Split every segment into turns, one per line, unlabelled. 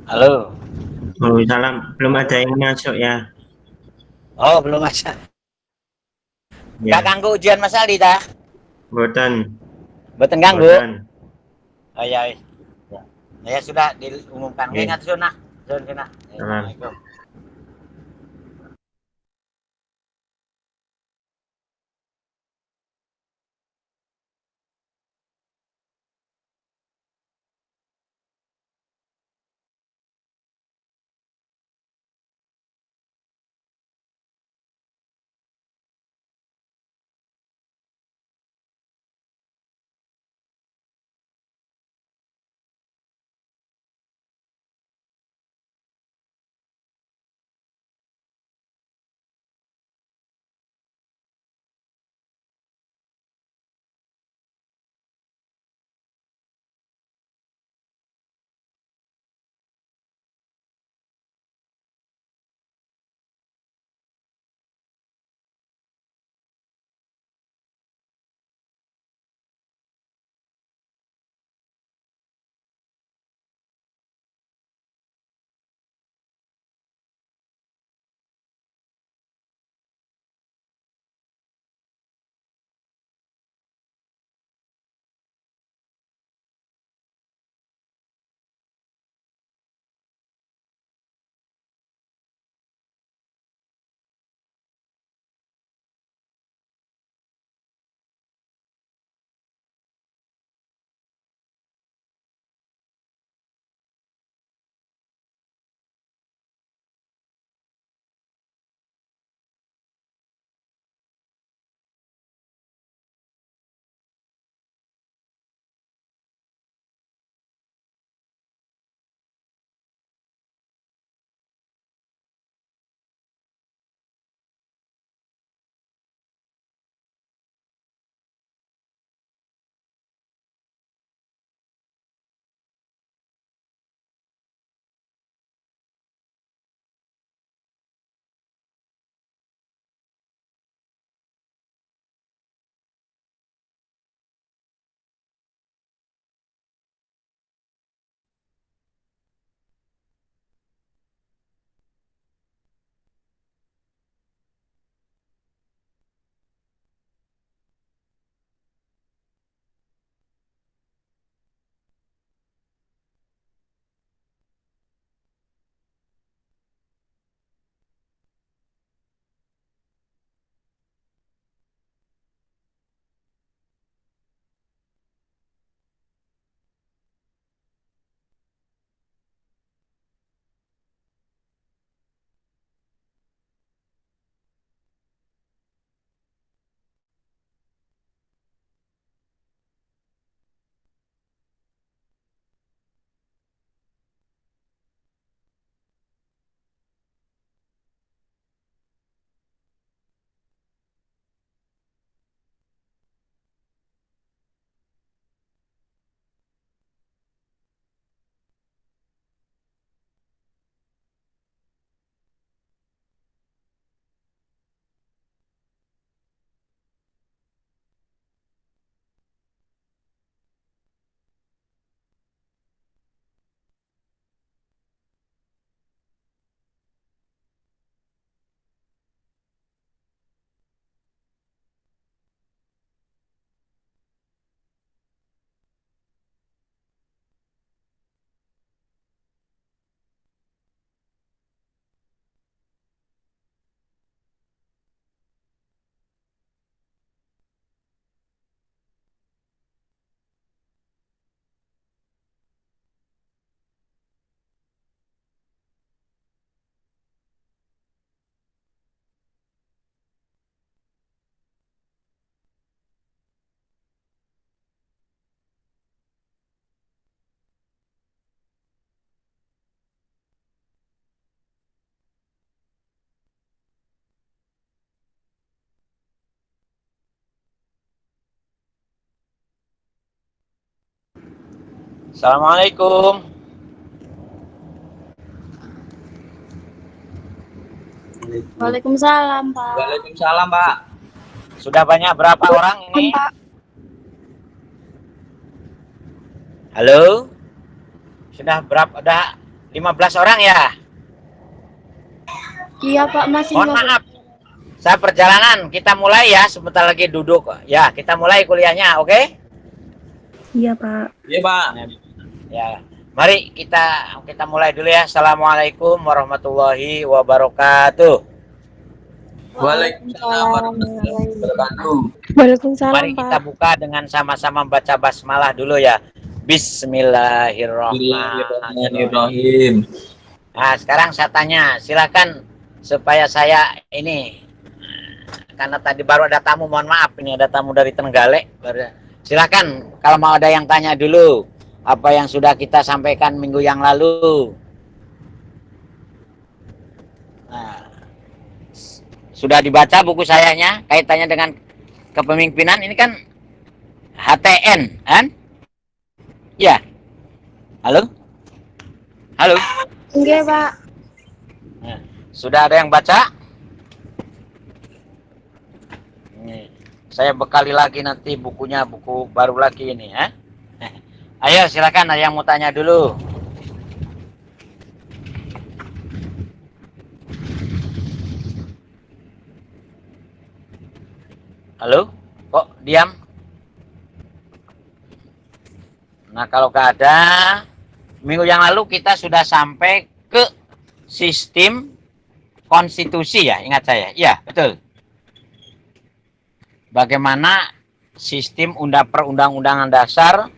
Halo.
Oh, salam. Belum ada yang masuk ya?
Oh, belum Mas. Gak
Ya,
ganggu ujian Mas Aldi dah.
boten,
Mboten ganggu.
boten.
Oh iya. Ya. Ya sudah diumumkan. Oke,
Oke,
ingat zona. Zona.
salam.
Assalamualaikum. Assalamualaikum.
Waalaikumsalam, Pak.
Waalaikumsalam, Pak. Sudah banyak berapa orang ini?
Pak.
Halo? Sudah berapa? Udah 15 orang ya?
Iya Pak, masih
Mohon
15.
maaf. Saya perjalanan, kita mulai ya, sebentar lagi duduk. Ya, kita mulai kuliahnya, oke?
Iya Pak.
Iya Pak.
Ya, mari kita mulai dulu ya. Assalamualaikum warahmatullahi wabarakatuh.
Waalaikumsalam warahmatullahi wabarakatuh.
Waalaikumsalam
Mari kita
Pak.
buka dengan sama-sama baca basmalah dulu ya. Bismillahirrahmanirrahim.
Bismillahirrahmanirrahim.
Nah, sekarang saya tanya, silakan supaya saya ini, karena tadi baru ada tamu, mohon maaf, ini ada tamu dari Trenggalek. Silakan kalau mau ada yang tanya dulu apa yang sudah kita sampaikan minggu yang lalu. Nah, sudah dibaca buku sayanya kaitannya dengan kepemimpinan, ini kan HTN kan? Ya. Halo? Halo?
Iya Pak.
Nah, sudah ada yang baca? Ini, saya bekali lagi nanti bukunya, buku baru lagi ini ya. Ayo silakan, ada yang mau tanya dulu. Halo? Kok diam? Nah, kalau nggak ada, minggu yang lalu kita sudah sampai ke sistem konstitusi ya, ingat saya. Iya, betul. Bagaimana sistem perundang-undangan dasar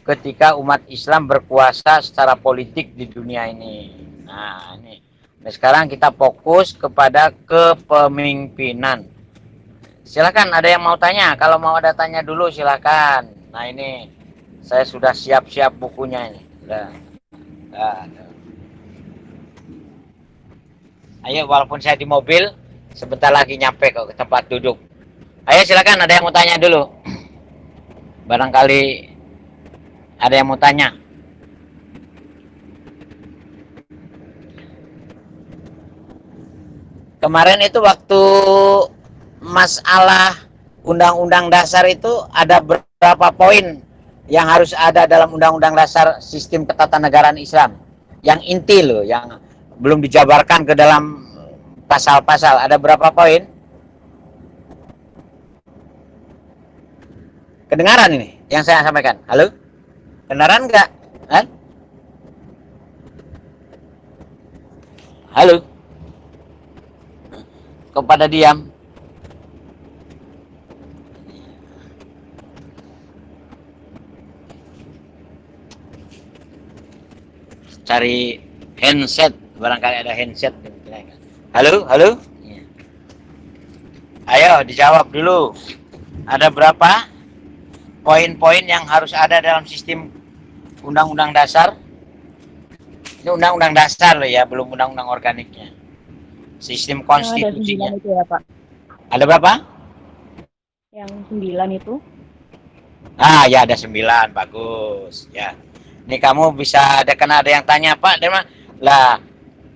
ketika umat Islam berkuasa secara politik di dunia ini. Nah, ini. Nah, sekarang kita fokus kepada kepemimpinan. Silakan, ada yang mau tanya? Kalau mau ada tanya dulu silakan. Nah, ini saya sudah siap-siap bukunya ini. Nah. Ayo, walaupun saya di mobil, sebentar lagi nyampe kok ke tempat duduk. Ayo silakan, ada yang mau tanya dulu. Barangkali ada yang mau tanya. Kemarin itu waktu masalah undang-undang dasar itu ada berapa poin yang harus ada dalam undang-undang dasar sistem ketatanegaraan Islam? Yang inti loh, yang belum dijabarkan ke dalam pasal-pasal. Ada berapa poin? Kedengaran ini yang saya sampaikan? Halo? Kedengaran enggak? Hah? Halo? Kepada diam. Cari handset, barangkali ada handset. Halo, halo. Ayo dijawab dulu. Ada berapa poin-poin yang harus ada dalam sistem undang-undang dasar? Ini undang-undang dasar loh ya, belum undang-undang organiknya. Sistem konstitusinya.
Ada 9 itu ya Pak.
Ada berapa?
Yang 9 itu.
Ah ya, ada 9, bagus ya. Ini kamu bisa ada, karena ada yang tanya Pak, lah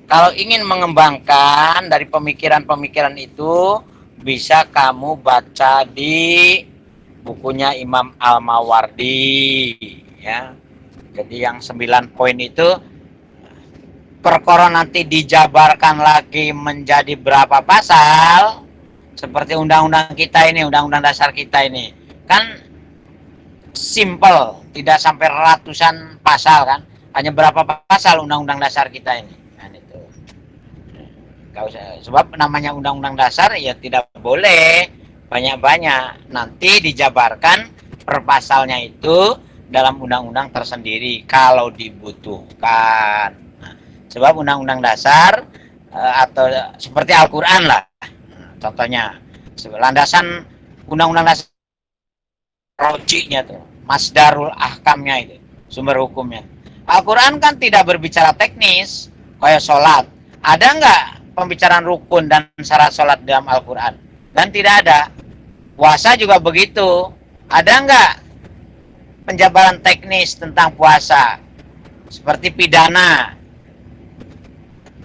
kalau ingin mengembangkan dari pemikiran-pemikiran itu bisa kamu baca di bukunya Imam Al-Mawardi ya. Jadi yang 9 poin itu perkara nanti dijabarkan lagi menjadi berapa pasal, seperti undang-undang kita ini, undang-undang dasar kita ini kan simple, tidak sampai ratusan pasal kan, hanya berapa pasal undang-undang dasar kita ini kan, itu gak usah, sebab namanya undang-undang dasar ya tidak boleh banyak-banyak, nanti dijabarkan per pasalnya itu dalam undang-undang tersendiri kalau dibutuhkan. Nah, sebab undang-undang dasar atau seperti Al-Quran lah, contohnya landasan undang-undang dasar rojiknya tuh, masdarul ahkamnya itu, sumber hukumnya. Al-Quran kan tidak berbicara teknis kayak sholat. Ada nggak pembicaraan rukun dan syarat sholat dalam Al-Quran? Dan tidak ada. Puasa juga begitu. Ada nggak penjabaran teknis tentang puasa? Seperti pidana.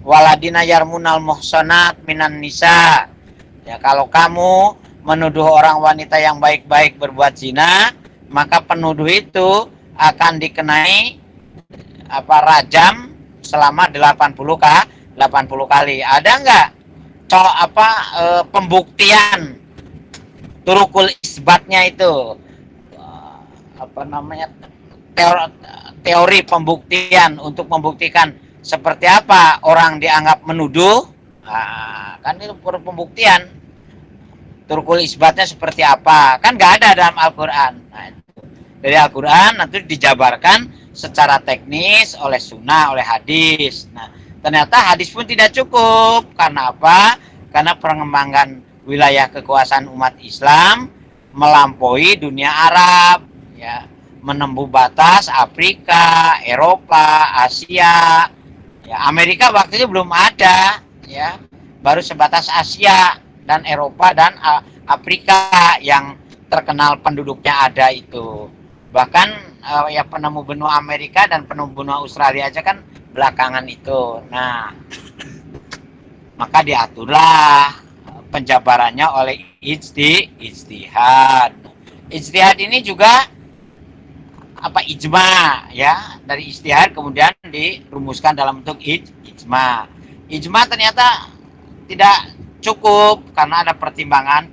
Waladina yarmunal muhsanat minan nisa. Ya, kalau kamu menuduh orang wanita yang baik-baik berbuat zina, maka penuduh itu akan dikenai rajam selama 80 kali. Ada nggak pembuktian turukul isbatnya itu? Apa namanya? Teori pembuktian untuk membuktikan seperti apa orang dianggap menuduh. Nah, kan itu pembuktian. Turukul isbatnya seperti apa? Kan nggak ada dalam Al-Quran. Nah, dari Al-Quran nanti dijabarkan secara teknis oleh sunnah, oleh hadis. Nah, ternyata hadis pun tidak cukup. Karena apa? Karena pengembangan wilayah kekuasaan umat Islam melampaui dunia Arab, ya, menembus batas Afrika, Eropa, Asia. Ya, Amerika waktu itu belum ada, ya, baru sebatas Asia dan Eropa dan Afrika yang terkenal penduduknya ada itu. Bahkan ya penemu benua Amerika dan penemu benua Australia aja kan belakangan itu. Nah, maka diaturlah penjabarannya oleh ijtihad. Ijtihad ini juga ijma, ya, dari ijtihad kemudian dirumuskan dalam bentuk ijma. Ijma ternyata tidak cukup karena ada pertimbangan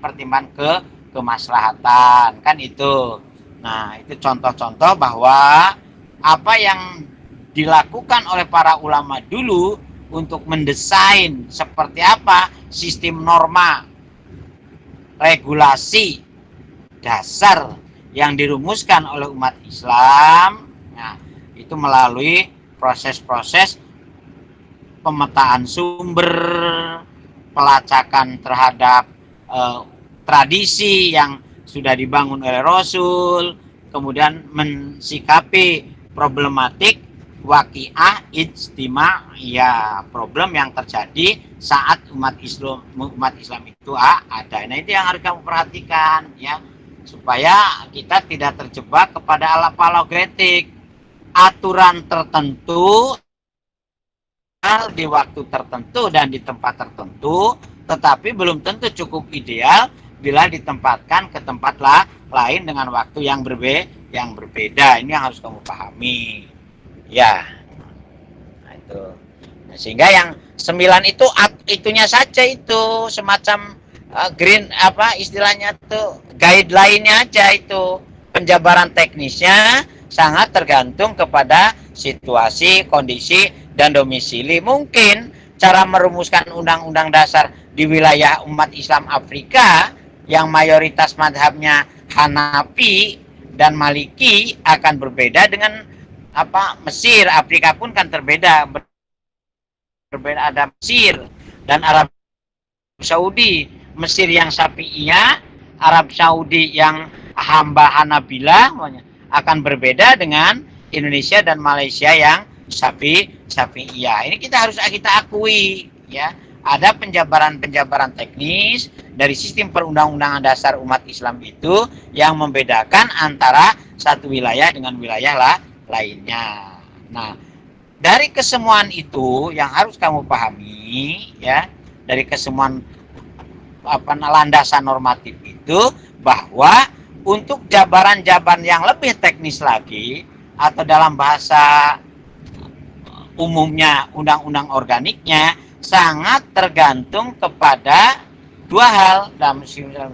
kemaslahatan, kan itu. Nah, itu contoh-contoh bahwa apa yang dilakukan oleh para ulama dulu untuk mendesain seperti apa sistem norma regulasi dasar yang dirumuskan oleh umat Islam, nah, itu melalui proses-proses pemetaan sumber, pelacakan terhadap tradisi yang sudah dibangun oleh Rasul, kemudian mensikapi problematik waqiah ijtimaiyah, problem yang terjadi saat umat Islam itu ada. Nah, itu yang harus kamu perhatikan, ya, supaya kita tidak terjebak kepada apologetik, aturan tertentu di waktu tertentu dan di tempat tertentu, tetapi belum tentu cukup ideal bila ditempatkan ke tempat lain dengan waktu yang berbeda. Ini yang harus kamu pahami, ya. Nah, itu. Nah, sehingga yang 9 itu itunya saja, itu semacam green istilahnya tuh guideline-nya aja, itu penjabaran teknisnya sangat tergantung kepada situasi, kondisi, dan domisili. Mungkin cara merumuskan undang-undang dasar di wilayah umat Islam Afrika yang mayoritas madhabnya Hanafi dan Maliki akan berbeda dengan Mesir. Afrika pun kan berbeda, ada Mesir dan Arab Saudi. Mesir yang Syafi'iyah, Arab Saudi yang hamba Hanabilah akan berbeda dengan Indonesia dan Malaysia yang Syafi'iyah. Ini kita harus akui, ya. Ada penjabaran teknis dari sistem perundang-undangan dasar umat Islam itu yang membedakan antara satu wilayah dengan wilayah lainnya. Nah, dari kesemuan itu yang harus kamu pahami, ya, dari kesemuan landasan normatif itu, bahwa untuk jabaran-jabaran yang lebih teknis lagi atau dalam bahasa umumnya undang-undang organiknya sangat tergantung kepada dua hal dalam sistem.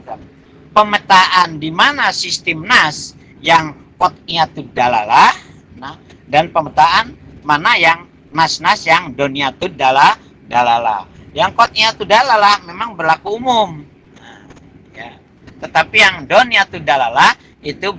Pemetaan di mana sistem nas yang qat'iyatud dalalah, nah, dan pemetaan mana yang nas-nas yang doniyatud dalalah. Yang qat'iyatud dalalah memang berlaku umum. Nah, ya. Tetapi yang doniyatud dalalah itu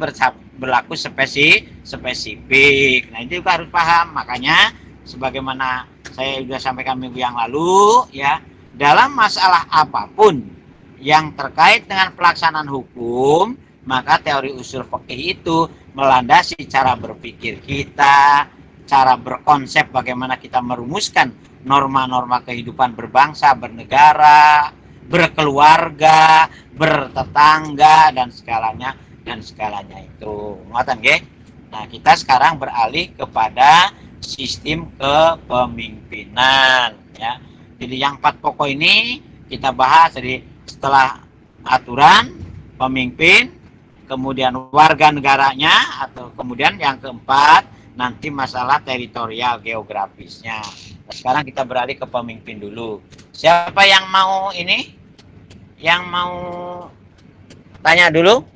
berlaku spesifik. Nah, itu juga harus paham. Makanya sebagaimana saya sudah sampaikan minggu yang lalu, ya, dalam masalah apapun yang terkait dengan pelaksanaan hukum, maka teori usul fikih itu melandasi cara berpikir kita, cara berkonsep bagaimana kita merumuskan norma-norma kehidupan berbangsa, bernegara, berkeluarga, bertetangga, dan segalanya itu. Ngoten nggih? Nah, kita sekarang beralih kepada sistem kepemimpinan, ya. Jadi yang 4 pokok ini kita bahas. Jadi setelah aturan, pemimpin, kemudian warga negaranya, atau kemudian yang keempat nanti masalah teritorial geografisnya. Nah, sekarang kita beralih ke pemimpin dulu. Siapa yang mau ini? Yang mau tanya dulu?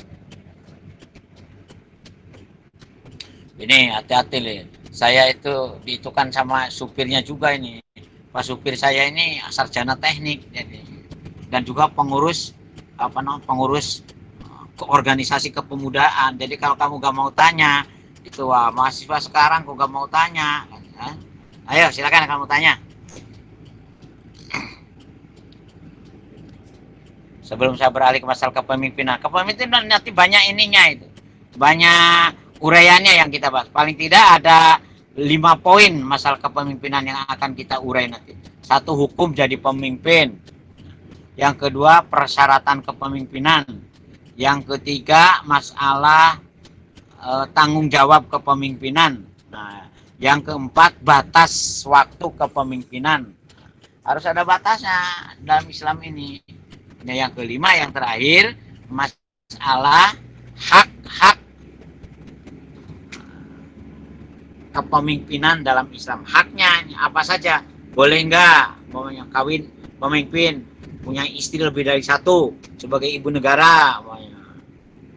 Ini hati-hati nih. Saya itu diitukan sama supirnya juga ini. Pak supir saya ini sarjana teknik, jadi, dan juga pengurus pengurus organisasi kepemudaan. Jadi kalau kamu gak mau tanya, itu wah mahasiswa sekarang kok gak mau tanya. Ayo silakan kamu tanya. Sebelum saya beralih ke masalah kepemimpinan. Kepemimpinan nanti banyak ininya itu. Banyak uraiannya yang kita bahas. Paling tidak ada 5 poin masalah kepemimpinan yang akan kita urai nanti. 1, hukum jadi pemimpin. Yang kedua, persyaratan kepemimpinan. Yang ketiga, masalah tanggung jawab kepemimpinan. Nah, yang keempat, batas waktu kepemimpinan. Harus ada batasnya dalam Islam ini. Nah, yang kelima, yang terakhir, masalah hak-hak kepemimpinan dalam Islam. Haknya apa saja? Boleh enggak kawin pemimpin punya istri lebih dari 1 sebagai ibu negara?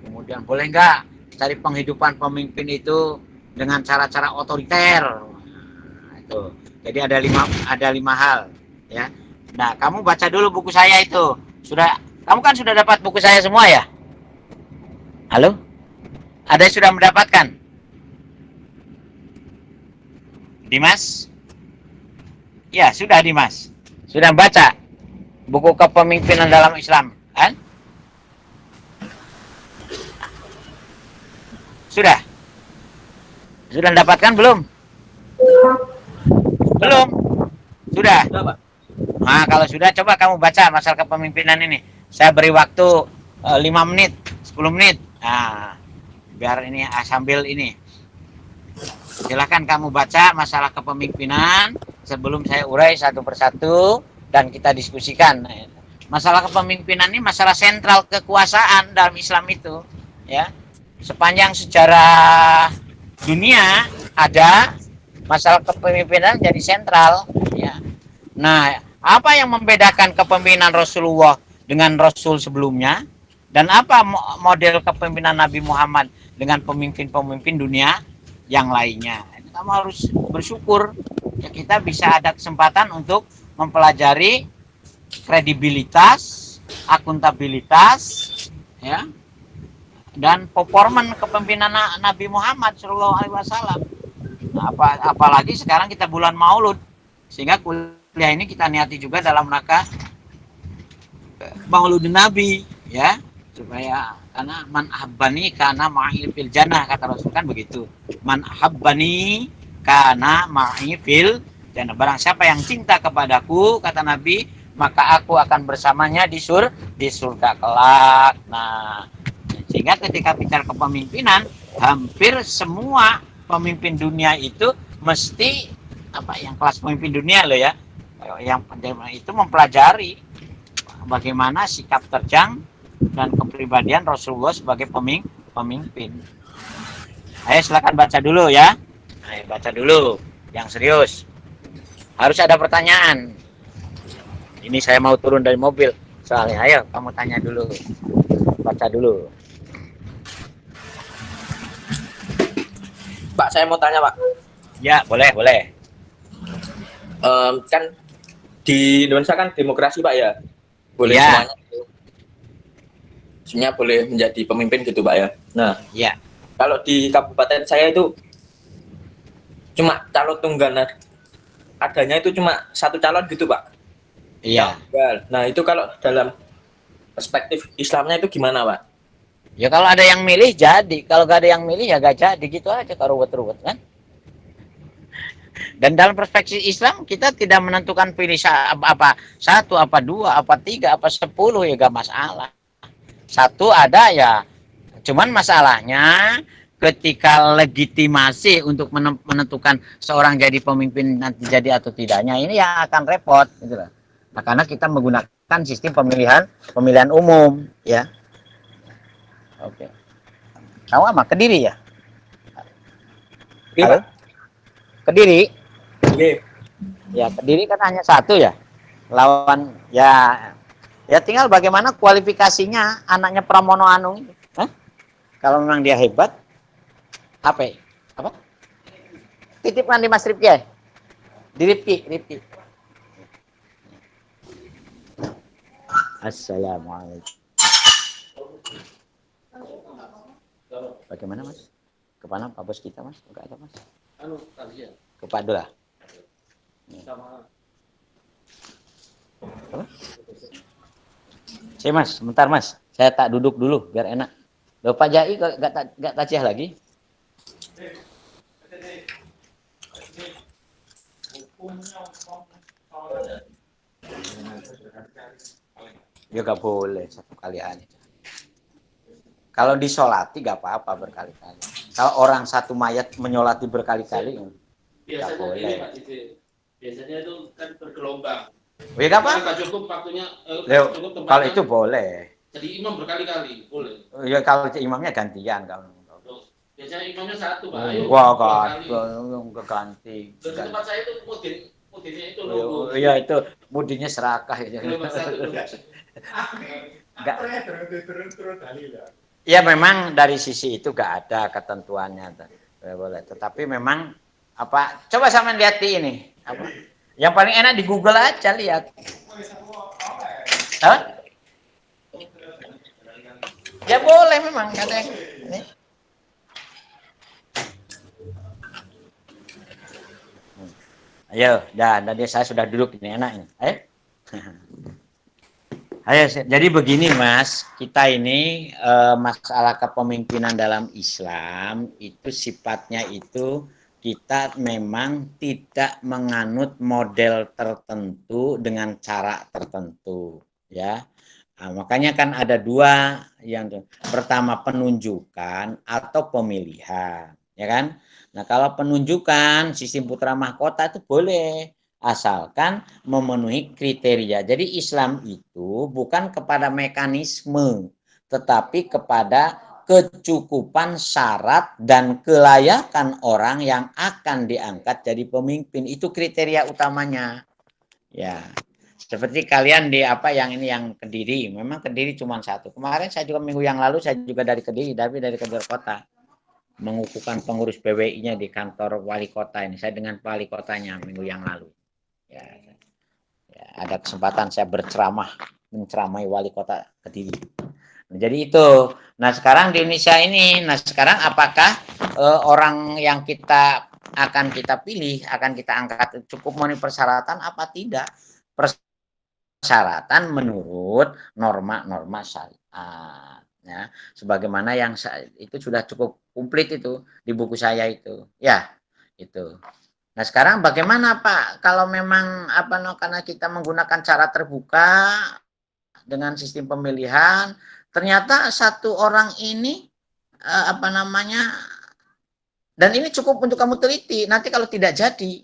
Kemudian boleh enggak cari penghidupan pemimpin itu dengan cara-cara otoriter? Itu. Jadi ada lima hal, ya. Nah, kamu baca dulu buku saya itu. Kamu kan sudah dapat buku saya semua ya? Halo? Ada yang sudah mendapatkan? Dimas? Ya, sudah Dimas. Sudah baca buku kepemimpinan dalam Islam, kan? Sudah? Sudah mendapatkan belum? Belum? Sudah? Nah, kalau sudah, coba kamu baca masalah kepemimpinan ini. Saya beri waktu 5 menit, 10 menit. Nah, biar ini sambil ini. Silahkan kamu baca masalah kepemimpinan sebelum saya urai satu persatu dan kita diskusikan. Masalah kepemimpinan ini masalah sentral kekuasaan dalam Islam itu, ya. Sepanjang sejarah dunia ada masalah kepemimpinan jadi sentral, ya. Nah, apa yang membedakan kepemimpinan Rasulullah dengan Rasul sebelumnya? Dan apa model kepemimpinan Nabi Muhammad dengan pemimpin-pemimpin dunia yang lainnya? Kamu harus bersyukur ya, kita bisa ada kesempatan untuk mempelajari kredibilitas, akuntabilitas, ya, dan performan kepemimpinan Nabi Muhammad SAW. Nah, apalagi sekarang kita bulan Maulud, sehingga kuliah ini kita niati juga dalam rangka Mauludun Nabi, ya, supaya karena man ahabbani kana ma'i fil jannah, kata Rasul kan begitu. Man ahabbani kana ma'i fil jannah. Barang siapa yang cinta kepadaku, kata Nabi, maka aku akan bersamanya di surga kelak. Nah, sehingga ketika bicara kepemimpinan, hampir semua pemimpin dunia itu mesti yang kelas pemimpin dunia loh ya, yang itu mempelajari bagaimana sikap terjang dan kepribadian Rasulullah sebagai pemimpin. Ayo silakan baca dulu ya. Ayo baca dulu yang serius. Harus ada pertanyaan. Ini saya mau turun dari mobil soalnya. Ayo kamu tanya dulu. Baca dulu.
Pak, saya mau tanya, Pak.
Ya, boleh.
Kan di Indonesia kan demokrasi, Pak, ya? Boleh
ya.
Semuanya boleh menjadi pemimpin gitu, Pak, ya? Nah,
ya.
Kalau di kabupaten saya itu cuma calon tunggal, adanya itu cuma 1 calon gitu, Pak.
Iya.
Nah, itu kalau dalam perspektif Islamnya itu gimana, Pak?
Ya kalau ada yang milih jadi, kalau gak ada yang milih ya gak jadi, gitu aja kalau ruwet-ruwet kan. Dan dalam perspektif Islam kita tidak menentukan pilih apa 1, apa 2, apa 3, apa 10 ya gak masalah. 1 ada ya, cuman masalahnya ketika legitimasi untuk menentukan seorang jadi pemimpin nanti jadi atau tidaknya, ini yang akan repot gitu loh. Nah, karena kita menggunakan sistem pemilihan umum, ya. Oke. Kamu sama Kediri ya?
Iya, Pak.
Kediri.
Nggih.
Ya, Kediri kan hanya satu ya. Lawan ya tinggal bagaimana kualifikasinya anaknya Pramono Anung ini. Hah? Kalau memang dia hebat, apa? Apa? Titipkan di Mas Rifki ya. Di Rifki. Assalamualaikum. Bagaimana Mas? Kemana Pak Bos kita Mas? Enggak ada Mas. Ke Padula. Apa? Mas, sebentar Mas. Saya tak duduk dulu biar enak. Loh Pak Jai enggak tajiah lagi? Ya gak boleh satu kali aja. Kalau disolati gak apa-apa berkali-kali. Kalau orang satu mayat menyolati berkali-kali, gak boleh.
Biasanya itu kan bergelombang.
Ya gak apa-apa.
Nggak cukup waktunya.
Cukup kalau itu boleh.
Jadi imam berkali-kali boleh.
Ya kalau imamnya gantian kalau.
Biasanya imamnya satu Pak.
Wah ganti.
Di tempat saya itu mudinnya itu nunggu.
Iya itu mudinya serakah ya. Enggak. Ya memang dari sisi itu gak ada ketentuannya, boleh. Tetapi memang apa? Coba sama lihat di ini. Apa? Yang paling enak di Google aja lihat. Hah? Ya boleh memang kata ini. Ayo, dan saya sudah duduk ini enak ini. Ayo. Ayo, jadi begini Mas, kita ini masalah kepemimpinan dalam Islam itu sifatnya itu kita memang tidak menganut model tertentu dengan cara tertentu, ya. Nah, makanya kan ada dua yang pertama penunjukan atau pemilihan, ya kan? Nah, kalau penunjukan sistem putra mahkota itu boleh asalkan memenuhi kriteria. Jadi Islam itu bukan kepada mekanisme, tetapi kepada kecukupan syarat dan kelayakan orang yang akan diangkat jadi pemimpin. Itu kriteria utamanya. Ya. Seperti kalian di apa yang ini yang Kediri, memang Kediri cuma satu. Kemarin saya juga minggu yang lalu saya juga dari Kediri, tapi dari Kediri kota mengukuhkan pengurus PWI-nya di kantor wali kota ini. Saya dengan wali kotanya minggu yang lalu. Ya, ada kesempatan saya menceramai wali kota Kediri. Nah, jadi itu. Nah sekarang di Indonesia ini, nah sekarang apakah orang yang kita akan kita pilih, akan kita angkat cukup memenuhi persyaratan apa tidak? Persyaratan menurut norma-norma syariat. Ya, sebagaimana yang itu sudah cukup komplit itu di buku saya itu. Ya, itu. Nah sekarang bagaimana Pak kalau memang karena kita menggunakan cara terbuka dengan sistem pemilihan, ternyata satu orang ini dan ini cukup untuk kamu teliti. Nanti kalau tidak jadi,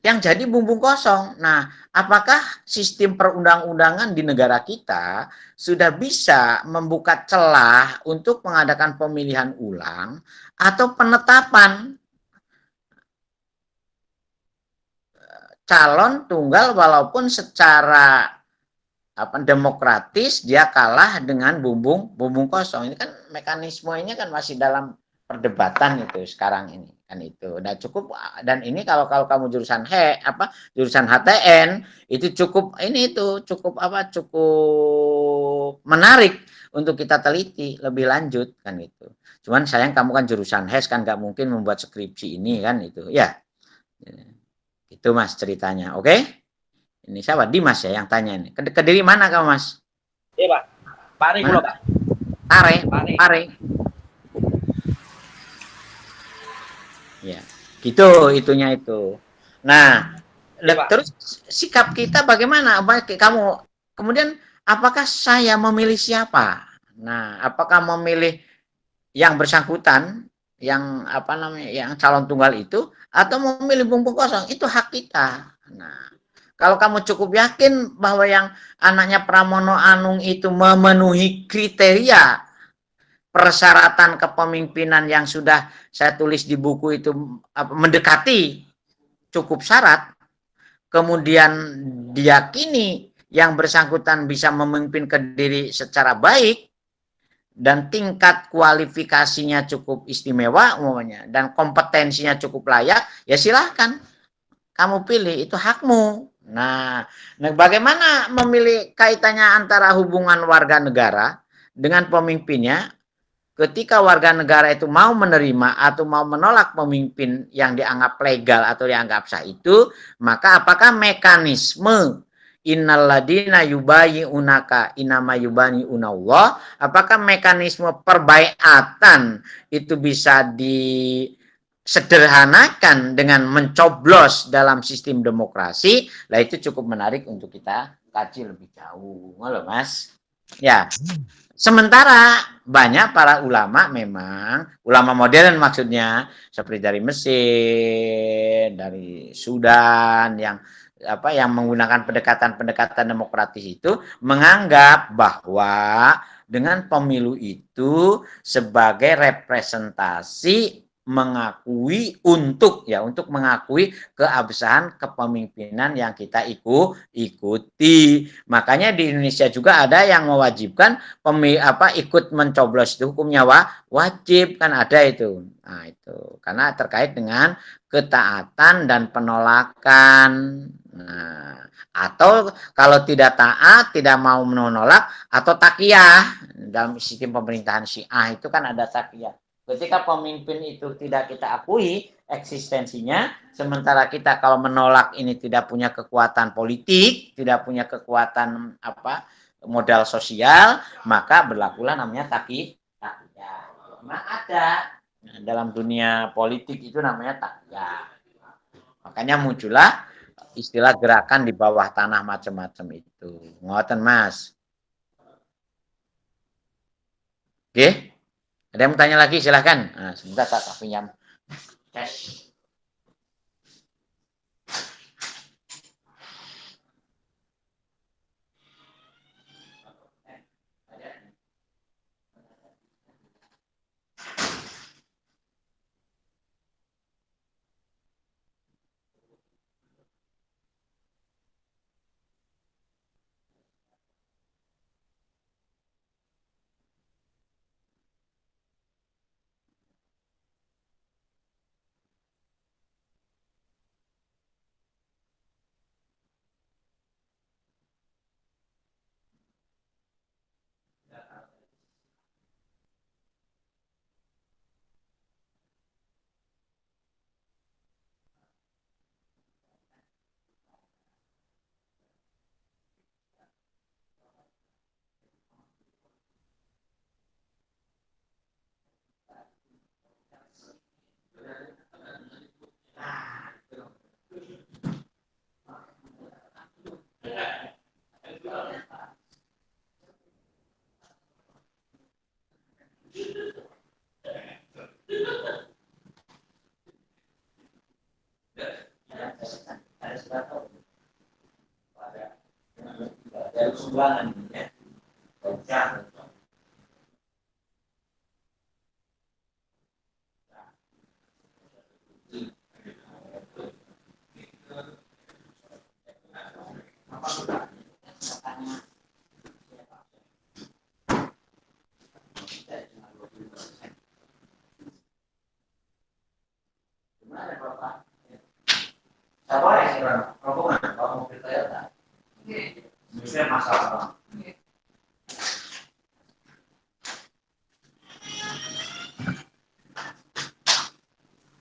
yang jadi bumbung kosong. Nah, apakah sistem perundang-undangan di negara kita sudah bisa membuka celah untuk mengadakan pemilihan ulang atau penetapan calon tunggal walaupun secara demokratis dia kalah dengan bumbung kosong. Ini kan mekanismenya kan masih dalam perdebatan itu sekarang ini kan itu. Nah cukup, dan ini kalau kamu jurusan jurusan HTN itu cukup cukup menarik untuk kita teliti lebih lanjut kan itu. Cuman sayang kamu kan jurusan HES kan nggak mungkin membuat skripsi ini kan itu ya. Itu Mas ceritanya, oke? Ini siapa? Dimas ya yang tanya ini. Kediri mana kamu Mas?
Iya Pak. Pare kula Pak.
Pare. Ya, gitu itunya itu. Nah, terus sikap kita bagaimana? Kamu kemudian apakah saya memilih siapa? Nah, apakah memilih yang bersangkutan, yang yang calon tunggal itu, atau memilih bumbung kosong? Itu hak kita. Nah, kalau kamu cukup yakin bahwa yang anaknya Pramono Anung itu memenuhi kriteria persyaratan kepemimpinan yang sudah saya tulis di buku itu mendekati cukup syarat, kemudian diyakini yang bersangkutan bisa memimpin Kediri secara baik, dan tingkat kualifikasinya cukup istimewa umumnya, dan kompetensinya cukup layak, ya silahkan kamu pilih, itu hakmu. Nah, bagaimana memilih kaitannya antara hubungan warga negara dengan pemimpinnya? Ketika warga negara itu mau menerima atau mau menolak pemimpin yang dianggap legal atau dianggap sah itu, maka apakah mekanisme innalladzina yubayyi'unaka innama yubayyi'unallah, apakah mekanisme perbaiatan itu bisa disederhanakan dengan mencoblos dalam sistem demokrasi? Lah itu cukup menarik untuk kita kaji lebih jauh. Halo Mas. Ya. Sementara banyak para ulama, memang ulama modern maksudnya, seperti dari Mesir, dari Sudan, yang menggunakan pendekatan-pendekatan demokratis itu, menganggap bahwa dengan pemilu itu sebagai representasi mengakui untuk mengakui keabsahan kepemimpinan yang kita ikuti. Makanya di Indonesia juga ada yang mewajibkan ikut mencoblos, itu hukumnya wajib, kan ada itu. Nah, itu karena terkait dengan ketaatan dan penolakan. Nah, atau kalau tidak taat, tidak mau menolak, atau takiyah. Dalam sistem pemerintahan Syiah itu kan ada takiyah. Ketika pemimpin itu tidak kita akui eksistensinya, sementara kita kalau menolak ini tidak punya kekuatan politik, tidak punya kekuatan modal sosial, maka berlakulah namanya takiyah. Memang ada dalam dunia politik itu namanya takiyah. Makanya muncullah istilah gerakan di bawah tanah macam-macam itu. Ngoten Mas. Oke? Ada yang mau tanya lagi, silahkan. Nah, sebentar tak pinjam tes.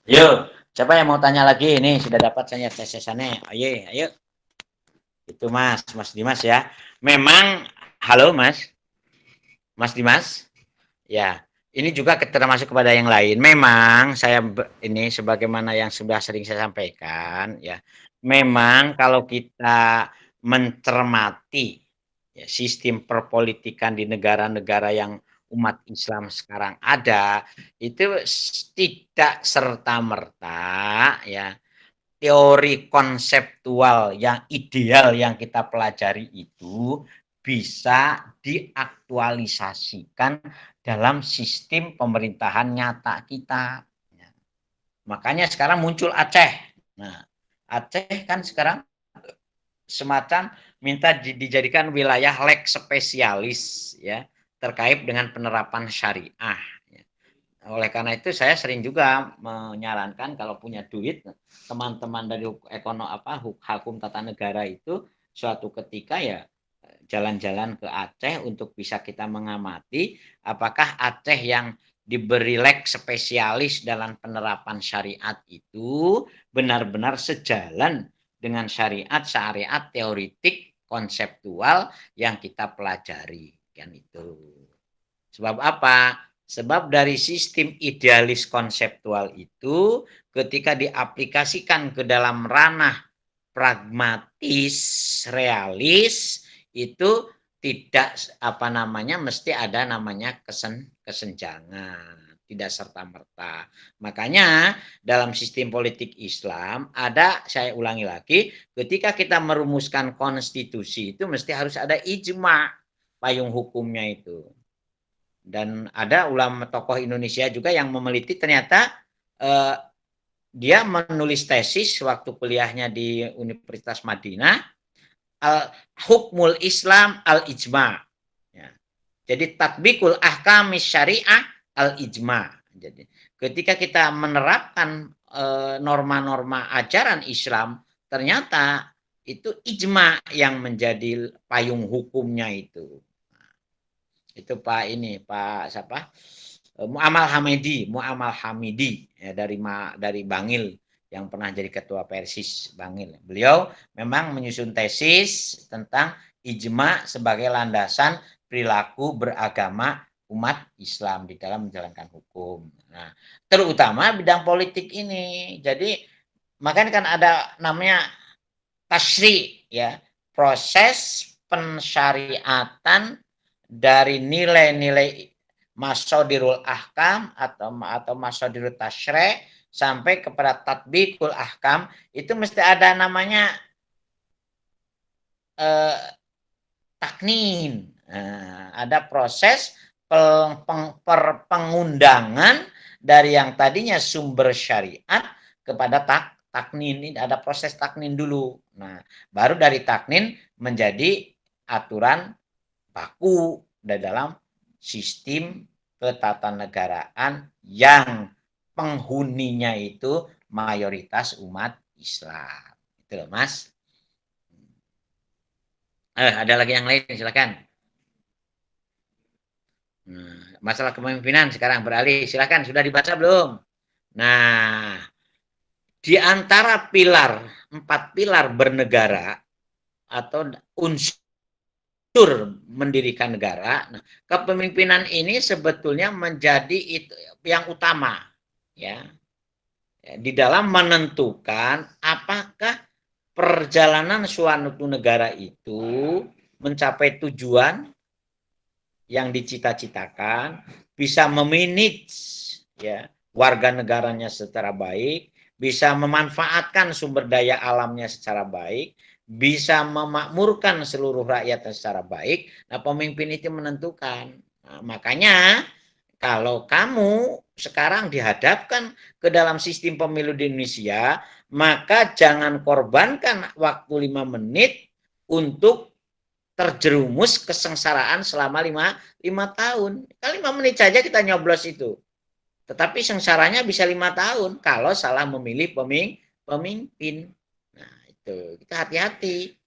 Yuk, siapa yang mau tanya lagi? Ini sudah dapat saya tesesannya. Ayo. Itu Mas Dimas ya. Memang, halo Mas Dimas. Ya, ini juga termasuk kepada yang lain. Memang saya ini sebagaimana yang sudah sering saya sampaikan ya. Memang kalau kita mencermati ya, sistem perpolitikan di negara-negara yang umat Islam sekarang ada, itu tidak serta-merta ya teori konseptual yang ideal yang kita pelajari itu bisa diaktualisasikan dalam sistem pemerintahan nyata kita. Makanya sekarang muncul Aceh. Nah, Aceh kan sekarang semacam minta dijadikan wilayah lex spesialis ya terkait dengan penerapan syariah. Ya. Oleh karena itu saya sering juga menyarankan kalau punya duit teman-teman dari hukum tata negara itu suatu ketika ya jalan-jalan ke Aceh untuk bisa kita mengamati apakah Aceh yang diberi lex spesialis dalam penerapan syariat itu benar-benar sejalan dengan syariat teoritik konseptual yang kita pelajari kan itu. Sebab apa? Sebab dari sistem idealis konseptual itu ketika diaplikasikan ke dalam ranah pragmatis, realis itu tidak mesti ada namanya kesenjangan, tidak serta-merta. Makanya dalam sistem politik Islam ada, saya ulangi lagi, ketika kita merumuskan konstitusi itu mesti harus ada ijma payung hukumnya itu. Dan ada ulama tokoh Indonesia juga yang meneliti ternyata dia menulis tesis waktu kuliahnya di Universitas Madinah hukmul Islam al-ijma. Ya. Jadi tatbikul ahkamis syariah al-ijma. Jadi ketika kita menerapkan norma-norma ajaran Islam, ternyata itu ijma yang menjadi payung hukumnya itu. Itu Pak siapa? Mu'amal Hamidi ya, dari Bangil yang pernah jadi ketua Persis Bangil. Beliau memang menyusun tesis tentang ijma sebagai landasan perilaku beragama umat Islam di dalam menjalankan hukum. Nah, terutama bidang politik ini. Jadi makanya kan ada namanya tasyri ya, proses pensyariatan dari nilai-nilai masodirul ahkam atau masodirul tasyri' sampai kepada tatbikul ahkam itu mesti ada namanya taknin. Ada proses pengundangan dari yang tadinya sumber syariat kepada taknin. Ini ada proses taknin dulu. Nah, baru dari taknin menjadi aturan baku di dalam sistem ketatanegaraan yang penghuninya itu mayoritas umat Islam. Itu loh, Mas. Ada lagi yang lain, silakan. Masalah kepemimpinan sekarang beralih. Silakan, sudah dibaca belum? Nah, di antara 4 pilar bernegara atau unsur mendirikan negara, nah, kepemimpinan ini sebetulnya menjadi itu yang utama, ya, di dalam menentukan apakah perjalanan suatu negara itu mencapai tujuan yang dicita-citakan, bisa memanage ya warga negaranya secara baik, bisa memanfaatkan sumber daya alamnya secara baik, bisa memakmurkan seluruh rakyatnya secara baik. Nah, pemimpin itu menentukan. Nah, makanya kalau kamu sekarang dihadapkan ke dalam sistem pemilu di Indonesia, maka jangan korbankan waktu 5 menit untuk terjerumus kesengsaraan selama 5 tahun. Kan 5 menit saja kita nyoblos itu. Tetapi sengsaranya bisa 5 tahun kalau salah memilih pemimpin. Nah, itu kita hati-hati.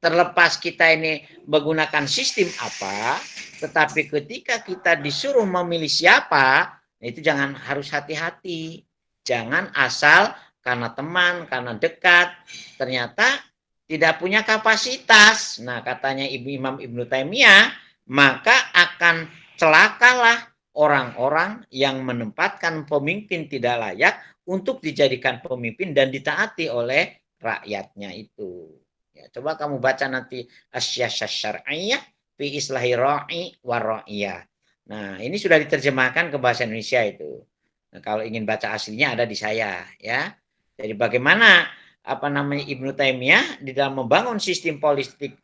Terlepas kita ini menggunakan sistem apa, tetapi ketika kita disuruh memilih siapa, itu jangan, harus hati-hati. Jangan asal karena teman, karena dekat, ternyata tidak punya kapasitas. Nah, katanya Imam Ibnu Taimiyah, maka akan celakalah orang-orang yang menempatkan pemimpin tidak layak untuk dijadikan pemimpin dan ditaati oleh rakyatnya itu. Ya, coba kamu baca nanti Asy-Syiasah Syar'iyyah fi Islahi Ra'i wa Ra'iyah. Nah, ini sudah diterjemahkan ke bahasa Indonesia itu. Nah, kalau ingin baca aslinya ada di saya, ya. Jadi bagaimana Ibnu Taimiyah di dalam membangun sistem politik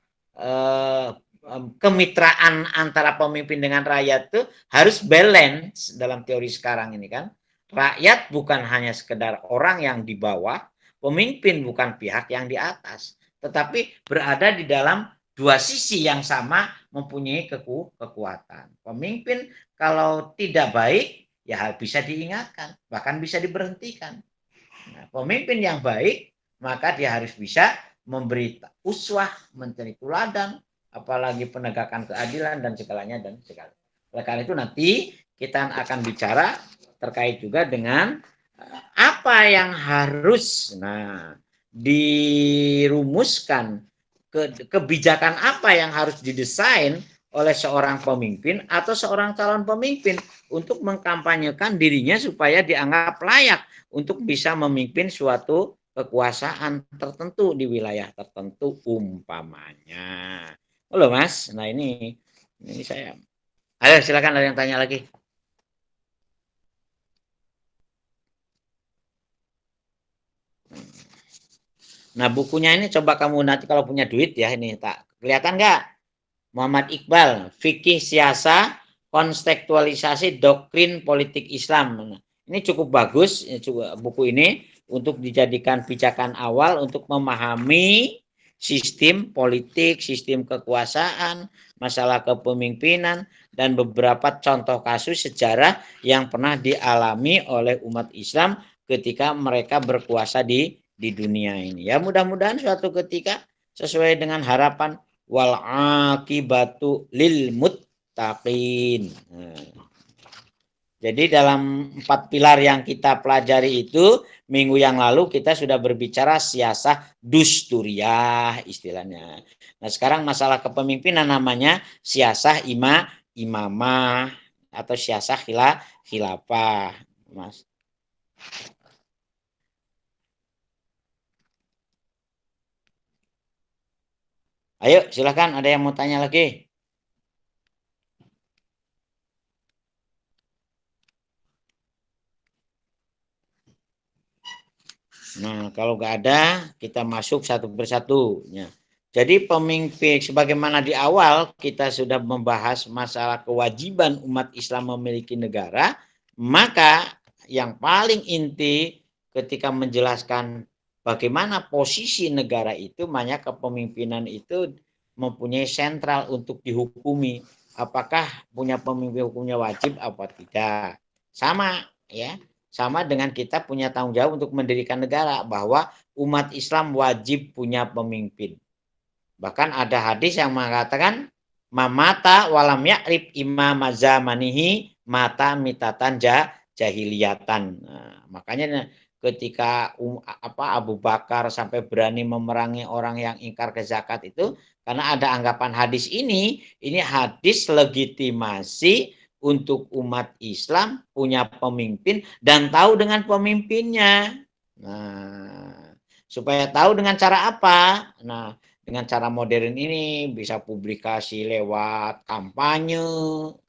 kemitraan antara pemimpin dengan rakyat itu harus balance dalam teori sekarang ini kan. Rakyat bukan hanya sekedar orang yang di bawah, pemimpin, bukan pihak yang di atas. Tetapi berada di dalam dua sisi yang sama mempunyai kekuatan. Pemimpin kalau tidak baik, ya bisa diingatkan, bahkan bisa diberhentikan. Nah, pemimpin yang baik, maka dia harus bisa memberi uswah, mencari teladan, apalagi penegakan keadilan dan segalanya dan segala. Oleh karena itu nanti kita akan bicara terkait juga dengan apa yang harus dirumuskan, kebijakan apa yang harus didesain oleh seorang pemimpin atau seorang calon pemimpin untuk mengkampanyekan dirinya supaya dianggap layak untuk bisa memimpin suatu kekuasaan tertentu di wilayah tertentu umpamanya. Halo Mas, nah ini saya. Ayo silakan, ada yang tanya lagi. Nah bukunya ini coba kamu nanti kalau punya duit ya, ini tak kelihatan nggak? Muhammad Iqbal, Fikih Siasa, Kontekstualisasi Doktrin Politik Islam. Ini cukup bagus buku ini untuk dijadikan pijakan awal untuk memahami sistem politik, sistem kekuasaan, masalah kepemimpinan, dan beberapa contoh kasus sejarah yang pernah dialami oleh umat Islam ketika mereka berkuasa di dunia ini. Ya mudah-mudahan suatu ketika sesuai dengan harapan wal akibatu lil muttaqin. Jadi dalam 4 pilar yang kita pelajari itu, minggu yang lalu kita sudah berbicara siasah dusturiyah istilahnya. Nah sekarang masalah kepemimpinan namanya siasah imamah atau siasah khilafah, Mas. Ayo silakan, ada yang mau tanya lagi? Nah, kalau nggak ada, kita masuk satu persatu. Jadi pemimpin, sebagaimana di awal kita sudah membahas masalah kewajiban umat Islam memiliki negara, maka yang paling inti ketika menjelaskan bagaimana posisi negara itu, makanya kepemimpinan itu mempunyai sentral untuk dihukumi. Apakah punya pemimpin hukumnya wajib apa tidak? Sama ya. Sama dengan kita punya tanggung jawab untuk mendirikan negara, bahwa umat Islam wajib punya pemimpin. Bahkan ada hadis yang mengatakan mamata walam ya'rif imam zamanihi mata mitatan jahiliyatan. Nah, makanya ketika Abu Bakar sampai berani memerangi orang yang ingkar ke zakat itu karena ada anggapan hadis ini hadis legitimasi untuk umat Islam punya pemimpin dan tahu dengan pemimpinnya. Nah, supaya tahu dengan cara apa? Nah, dengan cara modern ini bisa publikasi lewat kampanye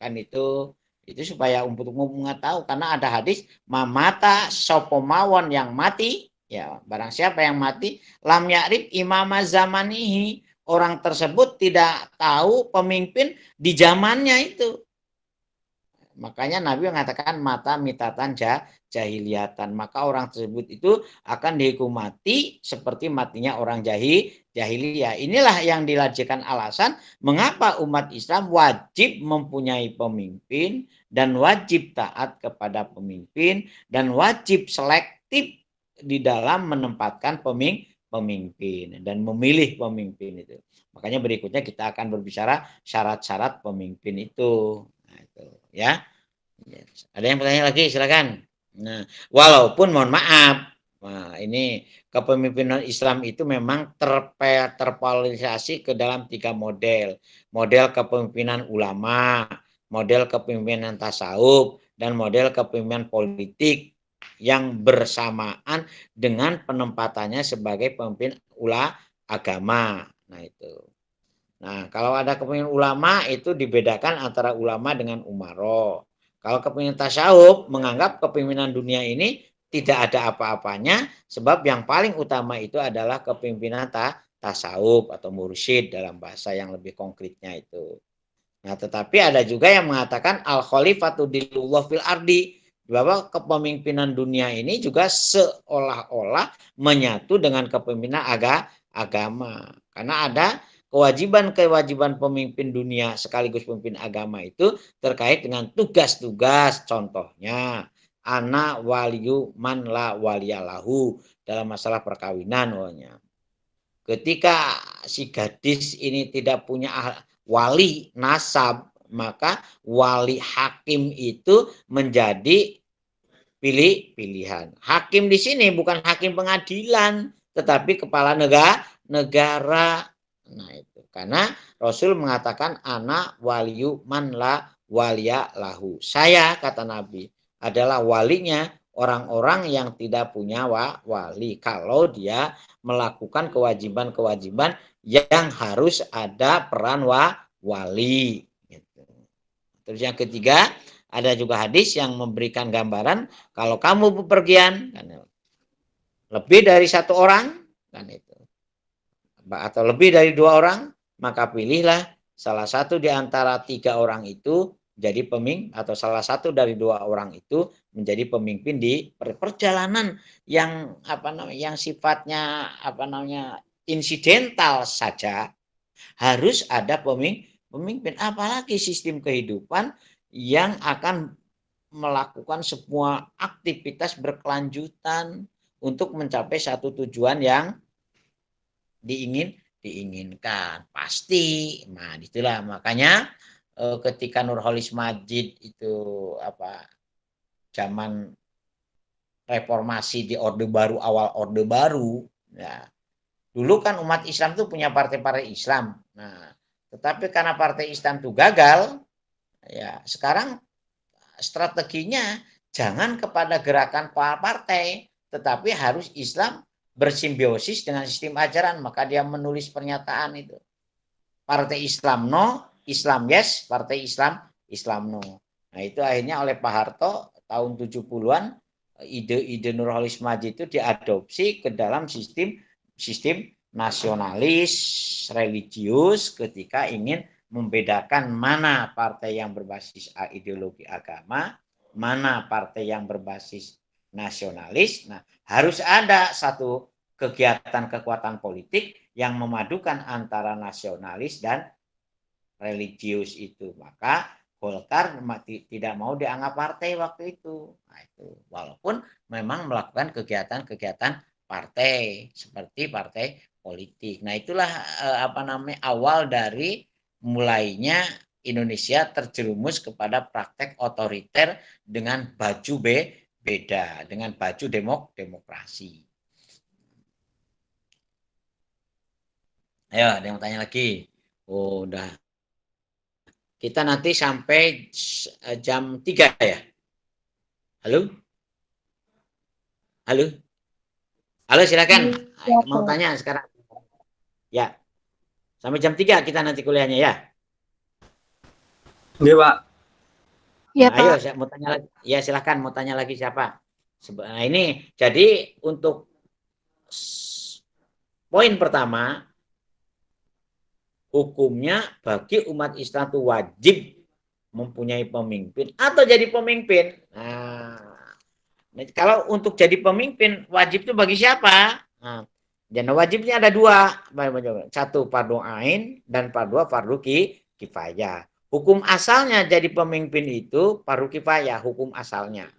kan itu supaya untuk mengetahui, karena ada hadis mamata sopomawon yang mati, ya barang siapa yang mati lam ya'rif imama zamanihi, orang tersebut tidak tahu pemimpin di zamannya itu. Makanya Nabi mengatakan mata mitatan jahiliyatan. Maka orang tersebut itu akan dihukum mati seperti matinya orang jahiliyah. Inilah yang dilajikan alasan mengapa umat Islam wajib mempunyai pemimpin dan wajib taat kepada pemimpin dan wajib selektif di dalam menempatkan pemimpin dan memilih pemimpin itu. Makanya berikutnya kita akan berbicara syarat-syarat pemimpin itu. Nah, itu ya. Ada yang bertanya lagi, silakan. Nah, walaupun mohon maaf, ini kepemimpinan Islam itu memang terpolarisasi ke dalam 3 model. Model kepemimpinan ulama, model kepemimpinan tasawuf, dan model kepemimpinan politik yang bersamaan dengan penempatannya sebagai pemimpin agama. Nah, itu. Nah, kalau ada kepemimpinan ulama itu dibedakan antara ulama dengan umaro. Kalau kepemimpinan tasawuf menganggap kepemimpinan dunia ini tidak ada apa-apanya, sebab yang paling utama itu adalah kepemimpinan tasawuf atau mursyid dalam bahasa yang lebih konkretnya itu. Nah, tetapi ada juga yang mengatakan al-khalifatu dilullah fil ardi, bahwa kepemimpinan dunia ini juga seolah-olah menyatu dengan kepemimpinan agama. Karena ada kewajiban-kewajiban pemimpin dunia sekaligus pemimpin agama itu terkait dengan tugas-tugas. Contohnya, ana waliyu man la waliyalahu dalam masalah perkawinan. Ketika si gadis ini tidak punya wali nasab, maka wali hakim itu menjadi pilihan. Hakim di sini bukan hakim pengadilan, tetapi kepala negara. Nah itu karena Rasul mengatakan ana waliyu man la waliya lahu. Saya, kata Nabi, adalah walinya orang-orang yang tidak punya wali kalau dia melakukan kewajiban-kewajiban yang harus ada peran wali. Gitu. Terus yang ketiga, ada juga hadis yang memberikan gambaran kalau kamu bepergian lebih dari satu orang kan itu, atau lebih dari dua orang, maka pilihlah salah satu di antara tiga orang itu jadi pemimpin, atau salah satu dari dua orang itu menjadi pemimpin di perjalanan yang yang sifatnya insidental saja harus ada pemimpin, apalagi sistem kehidupan yang akan melakukan semua aktivitas berkelanjutan untuk mencapai satu tujuan yang diinginkan pasti. Nah, itulah makanya ketika Nurholis Majid itu zaman reformasi di Orde Baru, awal Orde Baru, ya dulu kan umat Islam itu punya partai-partai Islam. Nah, tetapi karena partai Islam itu gagal, ya sekarang strateginya jangan kepada gerakan partai, tetapi harus Islam bersimbiosis dengan sistem ajaran. Maka dia menulis pernyataan itu. Partai Islam no, Islam yes, partai Islam no. Nah itu akhirnya oleh Pak Harto tahun 70-an ide-ide Nurholis Majid itu diadopsi ke dalam sistem nasionalis religius ketika ingin membedakan mana partai yang berbasis ideologi agama, mana partai yang berbasis nasionalis. Nah, harus ada satu kegiatan kekuatan politik yang memadukan antara nasionalis dan religius itu. Maka Golkar tidak mau dianggap partai waktu itu. Nah, itu walaupun memang melakukan kegiatan-kegiatan partai seperti partai politik. Nah, itulah awal dari mulainya Indonesia terjerumus kepada praktek otoriter dengan baju beda, dengan baju demokrasi. Ayo, ada yang mau tanya lagi? Oh, udah. Kita nanti sampai jam 3 ya? Halo? Halo? Halo, silakan. Mau tanya sekarang? Ya. Sampai jam 3 kita nanti kuliahnya ya.
Iya, Pak.
Iya,
Pak. Ayo,
Pak.
mau tanya lagi. Ya, silakan mau tanya lagi siapa? Nah, ini jadi untuk poin pertama, hukumnya bagi umat Islam itu wajib mempunyai pemimpin atau jadi pemimpin. Nah, kalau untuk jadi pemimpin wajib itu bagi siapa? Nah, dan wajibnya ada dua, satu fardu ain dan dua fardu kifayah. Hukum asalnya jadi pemimpin itu fardu kifayah, hukum asalnya.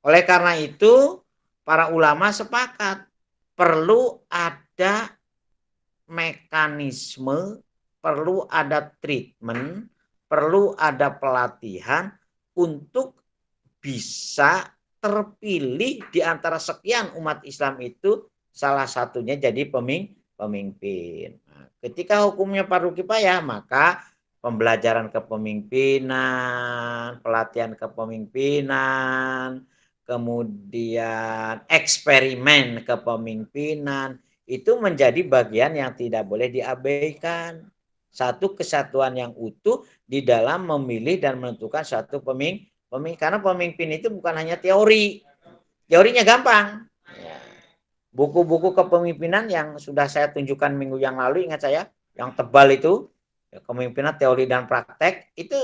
Oleh karena itu para ulama sepakat perlu ada mekanisme, perlu ada treatment, perlu ada pelatihan untuk bisa terpilih di antara sekian umat Islam itu salah satunya jadi pemimpin. Nah, ketika hukumnya fardu kifayah, maka pembelajaran kepemimpinan, pelatihan kepemimpinan, kemudian eksperimen kepemimpinan itu menjadi bagian yang tidak boleh diabaikan. Satu kesatuan yang utuh di dalam memilih dan menentukan suatu pemimpin. Karena pemimpin itu bukan hanya teori. Teorinya gampang. Buku-buku kepemimpinan yang sudah saya tunjukkan minggu yang lalu, ingat saya, yang tebal itu, kepemimpinan teori dan praktek, itu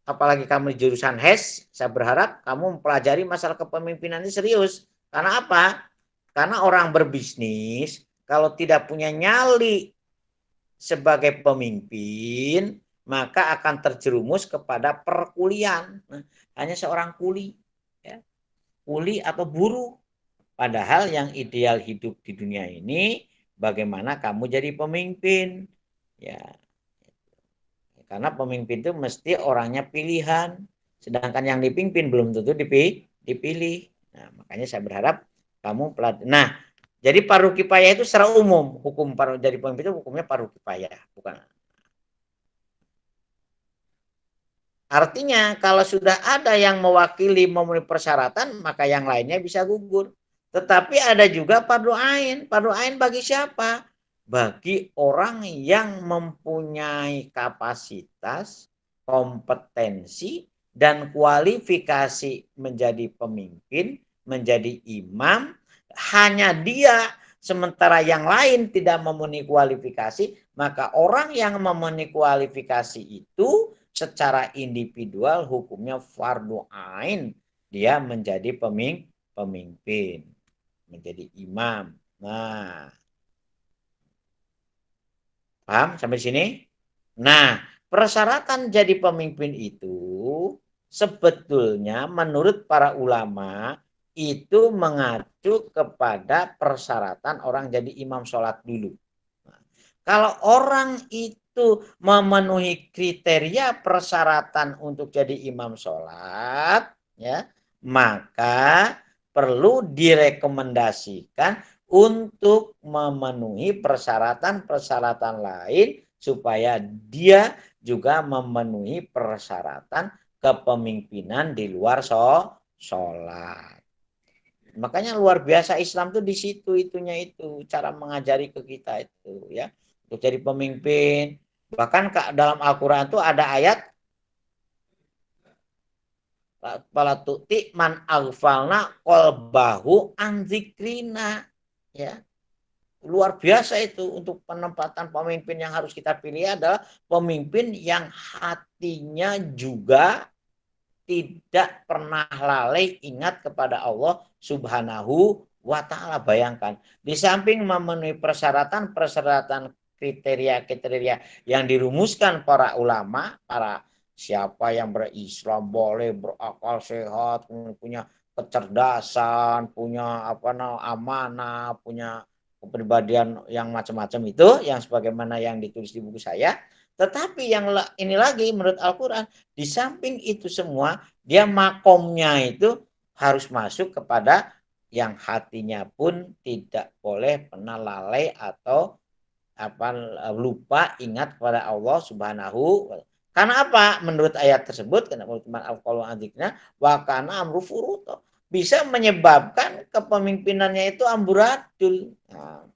apalagi kamu di jurusan HES, saya berharap kamu mempelajari masalah kepemimpinan ini serius. Karena apa? Karena orang berbisnis kalau tidak punya nyali sebagai pemimpin, maka akan terjerumus kepada perkulian. Nah, hanya seorang kuli, ya. Kuli atau buruh. Padahal yang ideal hidup di dunia ini, bagaimana kamu jadi pemimpin. Ya, karena pemimpin itu mesti orangnya pilihan. Sedangkan yang dipimpin belum tentu dipilih. Nah, makanya saya berharap kamu pelatih. Nah, jadi fardu kifayah itu secara umum. Hukum jadi pemimpin itu hukumnya fardu kifayah. Bukan. Artinya kalau sudah ada yang mewakili memenuhi persyaratan, maka yang lainnya bisa gugur. Tetapi ada juga fardu ain. Fardu ain bagi siapa? Bagi orang yang mempunyai kapasitas, kompetensi, dan kualifikasi menjadi pemimpin, menjadi imam. Hanya dia, sementara yang lain tidak memenuhi kualifikasi, maka orang yang memenuhi kualifikasi itu secara individual hukumnya fardu ain, dia menjadi pemimpin, menjadi imam. Nah, paham sampai sini? Nah, persyaratan jadi pemimpin itu sebetulnya menurut para ulama itu mengacu kepada persyaratan orang jadi imam sholat dulu. Nah, kalau orang itu memenuhi kriteria persyaratan untuk jadi imam sholat, ya, maka perlu direkomendasikan untuk memenuhi persyaratan-persyaratan lain supaya dia juga memenuhi persyaratan kepemimpinan di luar sholat. Makanya luar biasa Islam tuh di situ itu cara mengajari ke kita itu ya untuk jadi pemimpin. Bahkan dalam Al-Qur'an tuh ada ayat pala tu'ti man aghfalna qalbahu an dzikrina, ya. Luar biasa itu untuk penempatan pemimpin yang harus kita pilih adalah pemimpin yang hatinya juga tidak pernah lalai ingat kepada Allah Subhanahu wa ta'ala. Bayangkan, di samping memenuhi persyaratan-persyaratan kriteria-kriteria yang dirumuskan para ulama, para siapa yang berislam boleh berakal sehat, punya kecerdasan, punya amanah, punya kepribadian yang macam-macam itu, yang sebagaimana yang ditulis di buku saya. Tetapi yang ini lagi menurut Al-Quran, di samping itu semua, dia makomnya itu harus masuk kepada yang hatinya pun tidak boleh pernah lalai atau lupa ingat kepada Allah Subhanahu. Karena apa? Menurut ayat tersebut, karena al-qalu adzikna wa kana amru furuto, bisa menyebabkan kepemimpinannya itu amburadul. Nah,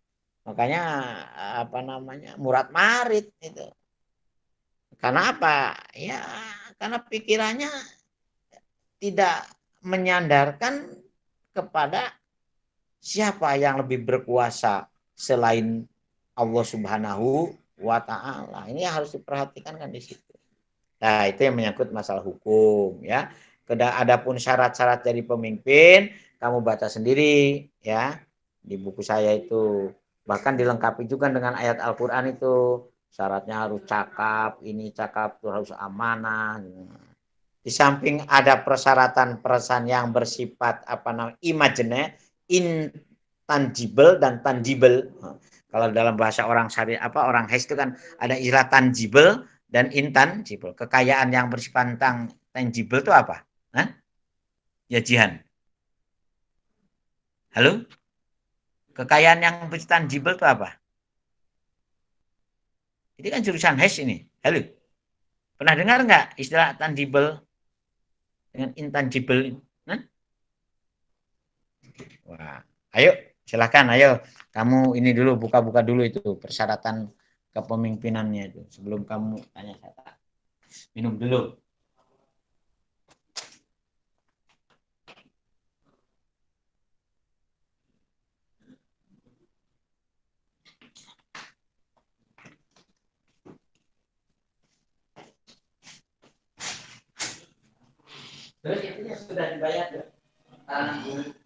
makanya murad marid itu. Karena apa? Ya, karena pikirannya tidak menyandarkan kepada siapa yang lebih berkuasa selain Allah Subhanahu wa ta'ala. Ini harus diperhatikan kan di situ. Nah, itu yang menyangkut masalah hukum ya. Adapun syarat-syarat jadi pemimpin, kamu baca sendiri ya. Di buku saya itu. Bahkan dilengkapi juga dengan ayat Al-Qur'an itu. Syaratnya harus cakap, ini cakap tuh harus amanah. Di samping ada persyaratan-persyaratan yang bersifat imajiner, intangible dan tangible. Kalau dalam bahasa orang orang HES itu kan ada istilah tangible dan intangible. Kekayaan yang bersifat tangible itu apa? Hah? Ya Jihan. Halo? Kekayaan yang bersifat tangible itu apa? Ini kan jurusan HES ini. Halo? Pernah dengar nggak istilah tangible dengan intangible? Hah? Wah, ayo silahkan, ayo kamu ini dulu buka-buka dulu itu persyaratan kepemimpinannya itu sebelum kamu tanya saya. Minum dulu. Terus itunya sudah dibayar tuh. Tanah bumi.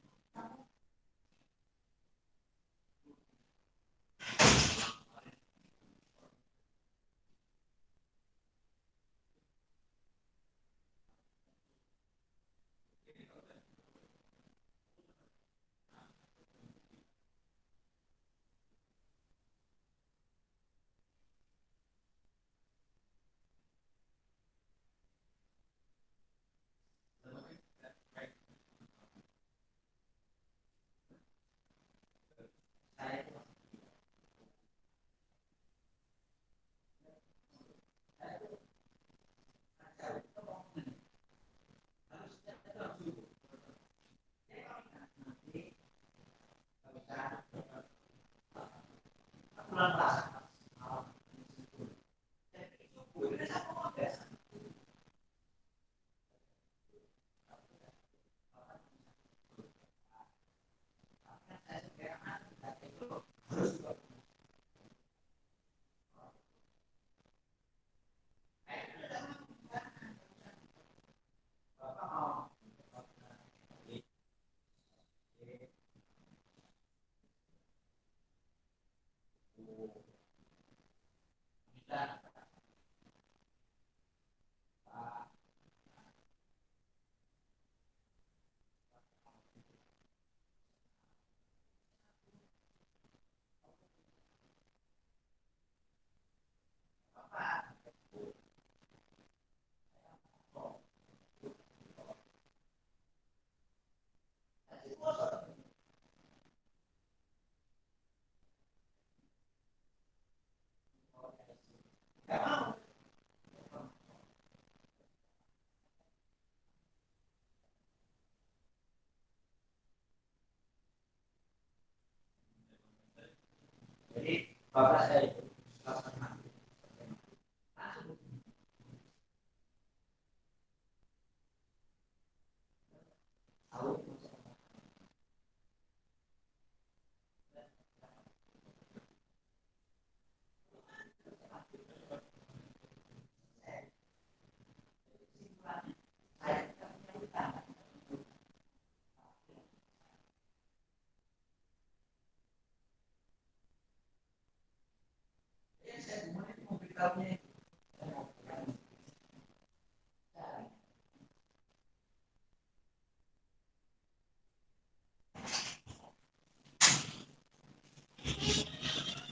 Jadi bapak saya itu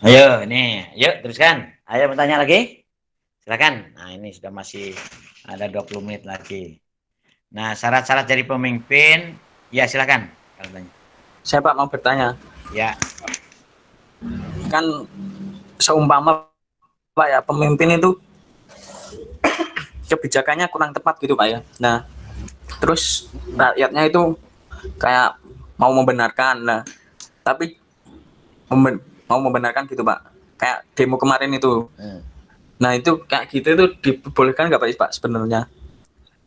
ayo, nih, yuk teruskan. Ayo bertanya lagi. Silakan. Nah, ini sudah masih ada 20 menit lagi. Nah, syarat-syarat jadi pemimpin, ya silakan. Kalau tanya.
Saya Pak mau bertanya,
Ya,
kan seumpama Pak ya pemimpin itu kebijakannya kurang tepat gitu Pak ya. Nah, terus rakyatnya itu kayak mau membenarkan, nah tapi mau membenarkan gitu Pak. Kayak demo kemarin itu. Nah itu kayak gitu itu dibolehkan nggak Pak sebenarnya?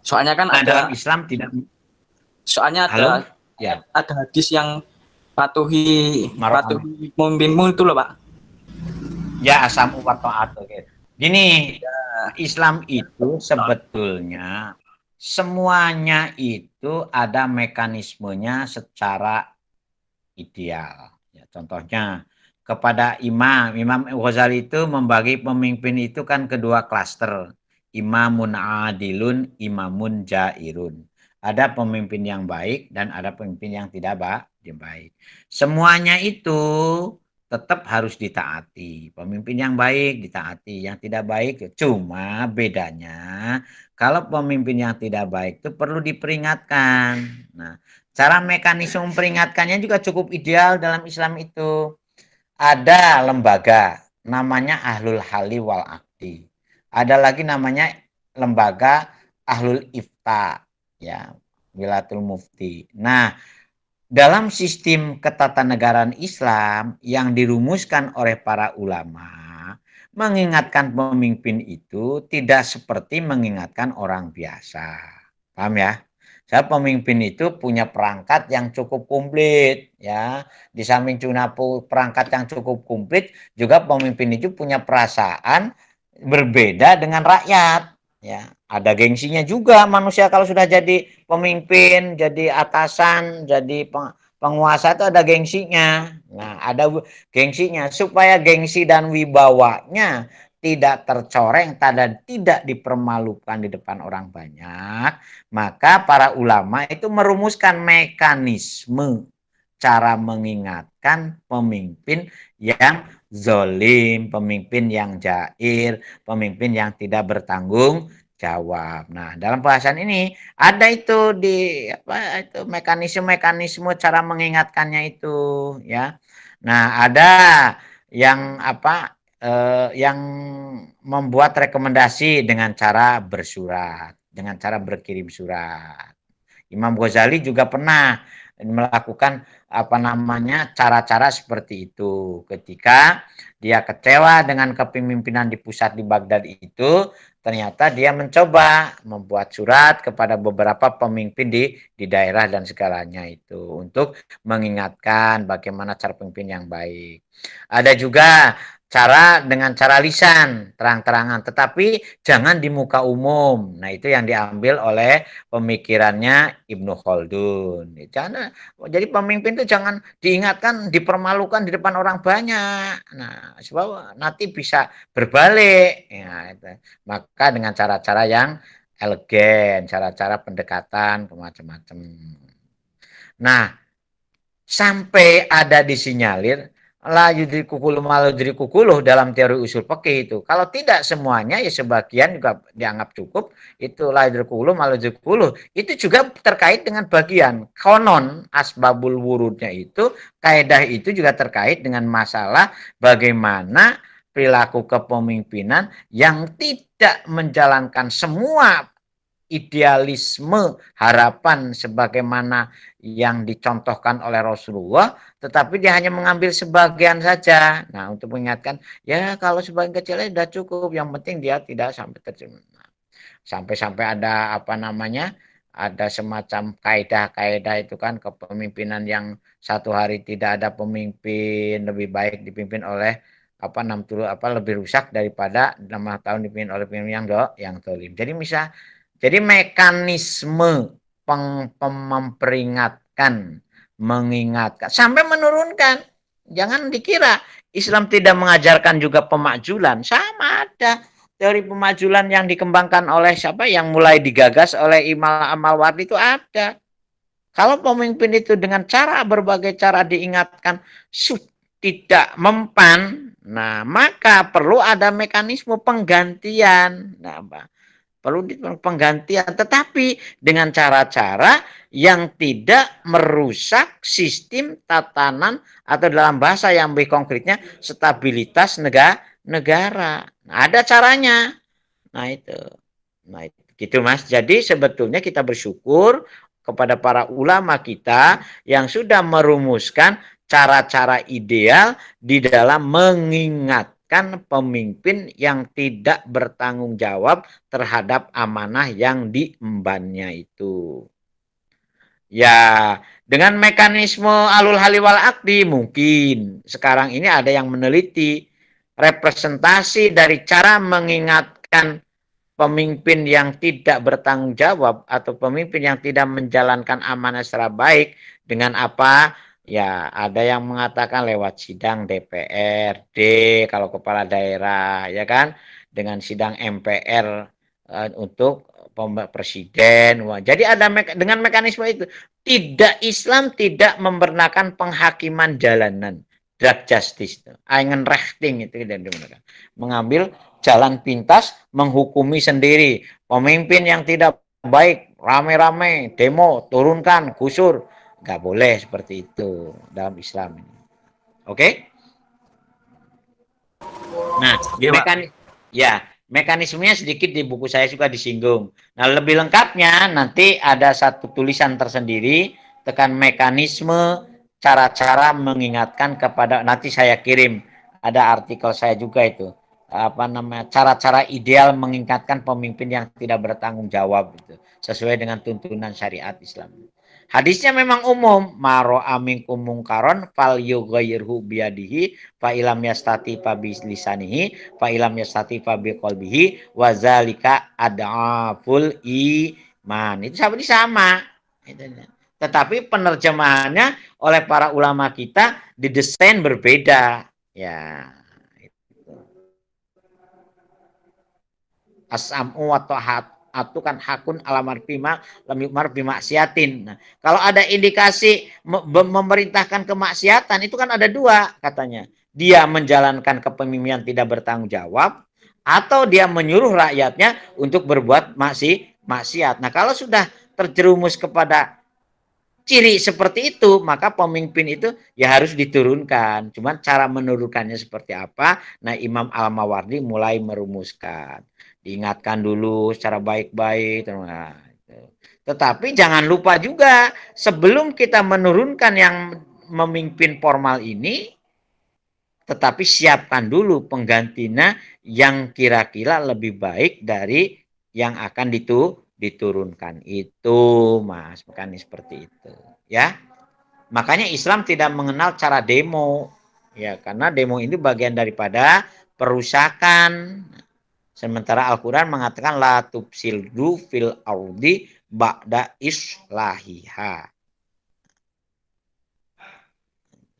Soalnya kan
nah, dalam
ada,
Islam tidak.
soalnya
Halo, ya,
ada hadis yang patuhi
Marok.
pemimpinmu itu loh Pak.
Ya, asam wa ta'at. Oke. Gini, Islam itu sebetulnya semuanya itu ada mekanismenya secara ideal. Ya, contohnya kepada Imam Ghazali itu membagi pemimpin itu kan kedua klaster. Imamun adilun, imamun jairun. Ada pemimpin yang baik dan ada pemimpin yang tidak baik. Semuanya itu tetap harus ditaati. Pemimpin yang baik ditaati, yang tidak baik cuma bedanya kalau pemimpin yang tidak baik itu perlu diperingatkan. Nah, cara mekanisme memperingatkannya juga cukup ideal dalam Islam itu. Ada lembaga namanya Ahlul Hali wal Aqdi. Ada lagi namanya lembaga Ahlul Ifta, ya, Wilatul Mufti. Nah, dalam sistem ketatanegaraan Islam yang dirumuskan oleh para ulama, mengingatkan pemimpin itu tidak seperti mengingatkan orang biasa. Paham ya? Saya pemimpin itu punya perangkat yang cukup komplit, ya. Di samping perangkat yang cukup komplit, juga pemimpin itu punya perasaan berbeda dengan rakyat. Ya, ada gengsinya juga manusia kalau sudah jadi pemimpin, jadi atasan, jadi penguasa itu ada gengsinya. Nah, ada gengsinya supaya gengsi dan wibawanya tidak tercoreng dan tidak dipermalukan di depan orang banyak, maka para ulama itu merumuskan mekanisme cara mengingatkan pemimpin yang zolim, pemimpin yang jair, pemimpin yang tidak bertanggung jawab. Nah, dalam bahasan ini ada itu di apa itu mekanisme-mekanisme cara mengingatkannya itu ya. Nah, ada yang apa yang membuat rekomendasi dengan cara bersurat, dengan cara berkirim surat. Imam Ghazali juga pernah melakukan apa namanya cara-cara seperti itu ketika dia kecewa dengan kepemimpinan di pusat di Baghdad itu, ternyata dia mencoba membuat surat kepada beberapa pemimpin di daerah dan segalanya itu untuk mengingatkan bagaimana cara pemimpin yang baik. Ada juga cara dengan cara lisan terang-terangan, tetapi jangan di muka umum. Nah, itu yang diambil oleh pemikirannya Ibnu Khaldun. Jangan, jadi pemimpin itu jangan diingatkan, dipermalukan di depan orang banyak. Nah, sebab nanti bisa berbalik. Ya, itu. Maka dengan cara-cara yang elegan, cara-cara pendekatan, macam-macam. Nah, sampai ada disinyalir la yudrikukuluh ma yudrikukuluh dalam teori usul fikih itu. Kalau tidak semuanya ya sebagian juga dianggap cukup, itu la yudrikukuluh ma yudrikukuluh. Itu juga terkait dengan bagian konon asbabul wurudnya itu, kaidah itu juga terkait dengan masalah bagaimana perilaku kepemimpinan yang tidak menjalankan semua idealisme harapan sebagaimana yang dicontohkan oleh Rasulullah, tetapi dia hanya mengambil sebagian saja. Nah, untuk mengingatkan, ya kalau sebagian kecilnya sudah cukup, yang penting dia tidak sampai terjemah. Sampai-sampai ada apa namanya, ada semacam kaidah-kaidah itu kan kepemimpinan yang satu hari tidak ada pemimpin, lebih baik dipimpin oleh apa 60 apa lebih rusak daripada 6 tahun dipimpin oleh pemimpin yang zalim. Jadi mekanisme memperingatkan, mengingatkan, sampai menurunkan. Jangan dikira Islam tidak mengajarkan juga pemakjulan, sama ada teori pemakjulan yang dikembangkan oleh siapa yang mulai digagas oleh Imam Al-Mawardi itu ada. Kalau pemimpin itu dengan cara berbagai cara diingatkan tidak mempan, nah maka perlu ada mekanisme penggantian. Nah, perlu penggantian, tetapi dengan cara-cara yang tidak merusak sistem tatanan atau dalam bahasa yang lebih konkretnya stabilitas negara. Nah, ada caranya. Nah itu, gitu Mas. Jadi sebetulnya kita bersyukur kepada para ulama kita yang sudah merumuskan cara-cara ideal di dalam mengingatkan pemimpin yang tidak bertanggung jawab terhadap amanah yang diembannya itu. Ya, dengan mekanisme alul hali wal akdi mungkin sekarang ini ada yang meneliti representasi dari cara mengingatkan pemimpin yang tidak bertanggung jawab atau pemimpin yang tidak menjalankan amanah secara baik dengan apa? Ya, ada yang mengatakan lewat sidang DPRD kalau kepala daerah, ya kan? Dengan sidang MPR untuk presiden. Wah, jadi ada dengan mekanisme itu. Tidak Islam tidak membenarkan penghakiman jalanan, drug justice, Eigenrechting itu dan mengambil jalan pintas menghukumi sendiri pemimpin yang tidak baik rame-rame demo turunkan gusur, nggak boleh seperti itu dalam Islam ini. Oke? Nah, mekanismenya sedikit di buku saya juga disinggung. Nah, lebih lengkapnya nanti ada satu tulisan tersendiri tekan mekanisme cara-cara mengingatkan kepada, nanti saya kirim ada artikel saya juga itu apa namanya cara-cara ideal mengingatkan pemimpin yang tidak bertanggung jawab itu sesuai dengan tuntunan syariat Islam. Hadisnya memang umum, maro aminkum mungkaron fal yughayyirhu biyadihi fa ilam yastati fa lisanihi fa ilam yastati fa biqalbihi wa zalika adaful iman. Itu sama. Tetapi penerjemahannya oleh para ulama kita didesain berbeda. Ya. As-sam'u wa ta'at atau kan hakun alamar bima lam yumar bimaksiatin. Nah, kalau ada indikasi memerintahkan kemaksiatan itu kan ada dua katanya. Dia menjalankan kepemimpinan tidak bertanggung jawab atau dia menyuruh rakyatnya untuk berbuat maksiat. Nah, kalau sudah terjerumus kepada ciri seperti itu, maka pemimpin itu ya harus diturunkan. Cuman cara menurunkannya seperti apa? Nah, Imam Al-Mawardi mulai merumuskan. Diingatkan dulu secara baik-baik. Nah, tetapi jangan lupa juga sebelum kita menurunkan yang memimpin formal ini, tetapi siapkan dulu penggantinya yang kira-kira lebih baik dari yang akan diturunkan itu, Mas. Bukan seperti itu, ya. Makanya Islam tidak mengenal cara demo, ya, karena demo ini bagian daripada perusakan. Sementara Al-Quran mengatakan la tufsidu fil ardi ba'da islahiha.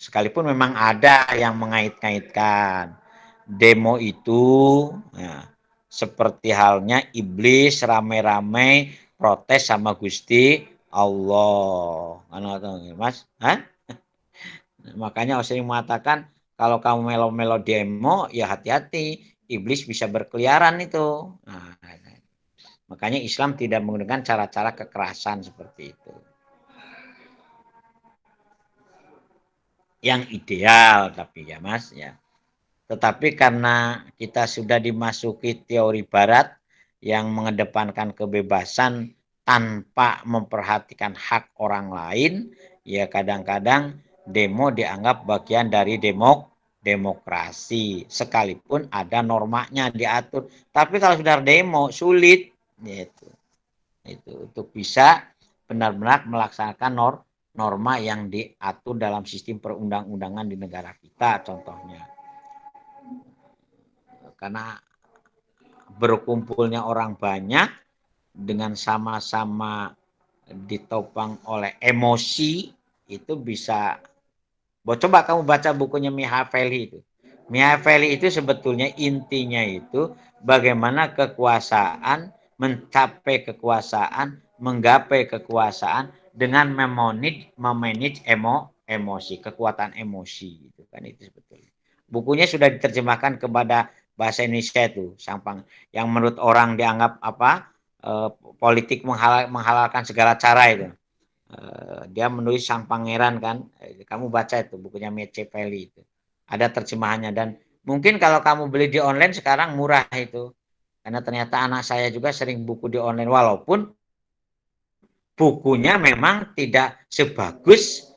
Sekalipun memang ada yang mengait-ngaitkan demo itu, ya, seperti halnya iblis rame-rame protes sama Gusti Allah. Mas, hah? Makanya sering mengatakan kalau kamu melo-melo demo, ya hati-hati, iblis bisa berkeliaran itu. Nah, makanya Islam tidak menggunakan cara-cara kekerasan seperti itu. Yang ideal tapi ya Mas ya. Tetapi karena kita sudah dimasuki teori barat yang mengedepankan kebebasan tanpa memperhatikan hak orang lain, ya kadang-kadang demo dianggap bagian dari demokrasi sekalipun ada normanya diatur. Tapi kalau sudah demo sulit itu untuk bisa benar-benar melaksanakan norma yang diatur dalam sistem perundang-undangan di negara kita contohnya. Karena berkumpulnya orang banyak dengan sama-sama ditopang oleh emosi itu bisa. Coba kamu baca bukunya Machiavelli itu. Machiavelli itu sebetulnya intinya itu bagaimana kekuasaan mencapai kekuasaan, menggapai kekuasaan dengan memanage emosi, kekuatan emosi itu kan itu sebetulnya. Bukunya sudah diterjemahkan kepada bahasa Indonesia itu, Sampang, yang menurut orang dianggap politik menghalalkan segala cara itu. Dia menulis Sang Pangeran kan, kamu baca itu bukunya Machiavelli itu. Ada terjemahannya dan mungkin kalau kamu beli di online sekarang murah itu. Karena ternyata anak saya juga sering buku di online walaupun bukunya memang tidak sebagus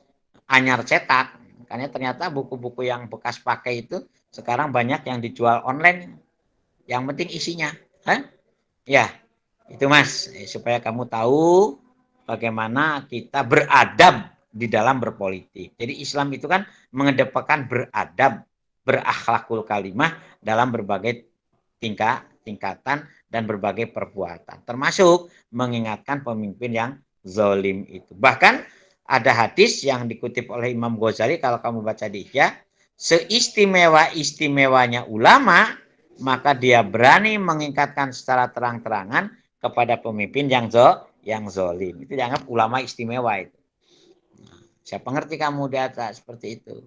anyar cetak. Karena ternyata buku-buku yang bekas pakai itu sekarang banyak yang dijual online. Yang penting isinya. Hah? Ya, itu Mas. Supaya kamu tahu bagaimana kita beradab di dalam berpolitik. Jadi Islam itu kan mengedepankan beradab, berakhlakul kalimah dalam berbagai tingkatan dan berbagai perbuatan. Termasuk mengingatkan pemimpin yang zalim itu. Bahkan ada hadis yang dikutip oleh Imam Ghazali kalau kamu baca di Ihya, seistimewa-istimewanya ulama, maka dia berani mengingatkan secara terang-terangan kepada pemimpin yang zalim. Itu dianggap ulama istimewa itu. Nah, siapa ngerti kamu di atas seperti itu.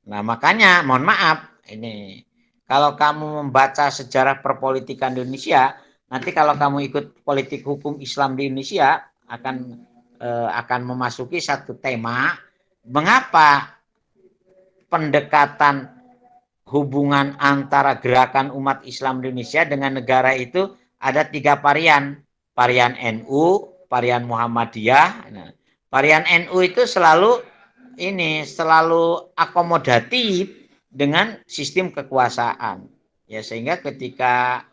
Nah, makanya mohon maaf ini kalau kamu membaca sejarah perpolitikan di Indonesia, nanti kalau kamu ikut politik hukum Islam di Indonesia akan memasuki satu tema mengapa pendekatan hubungan antara gerakan umat Islam di Indonesia dengan negara itu ada 3 varian. Varian NU, varian Muhammadiyah. Nah, varian NU itu selalu akomodatif dengan sistem kekuasaan. Ya sehingga ketika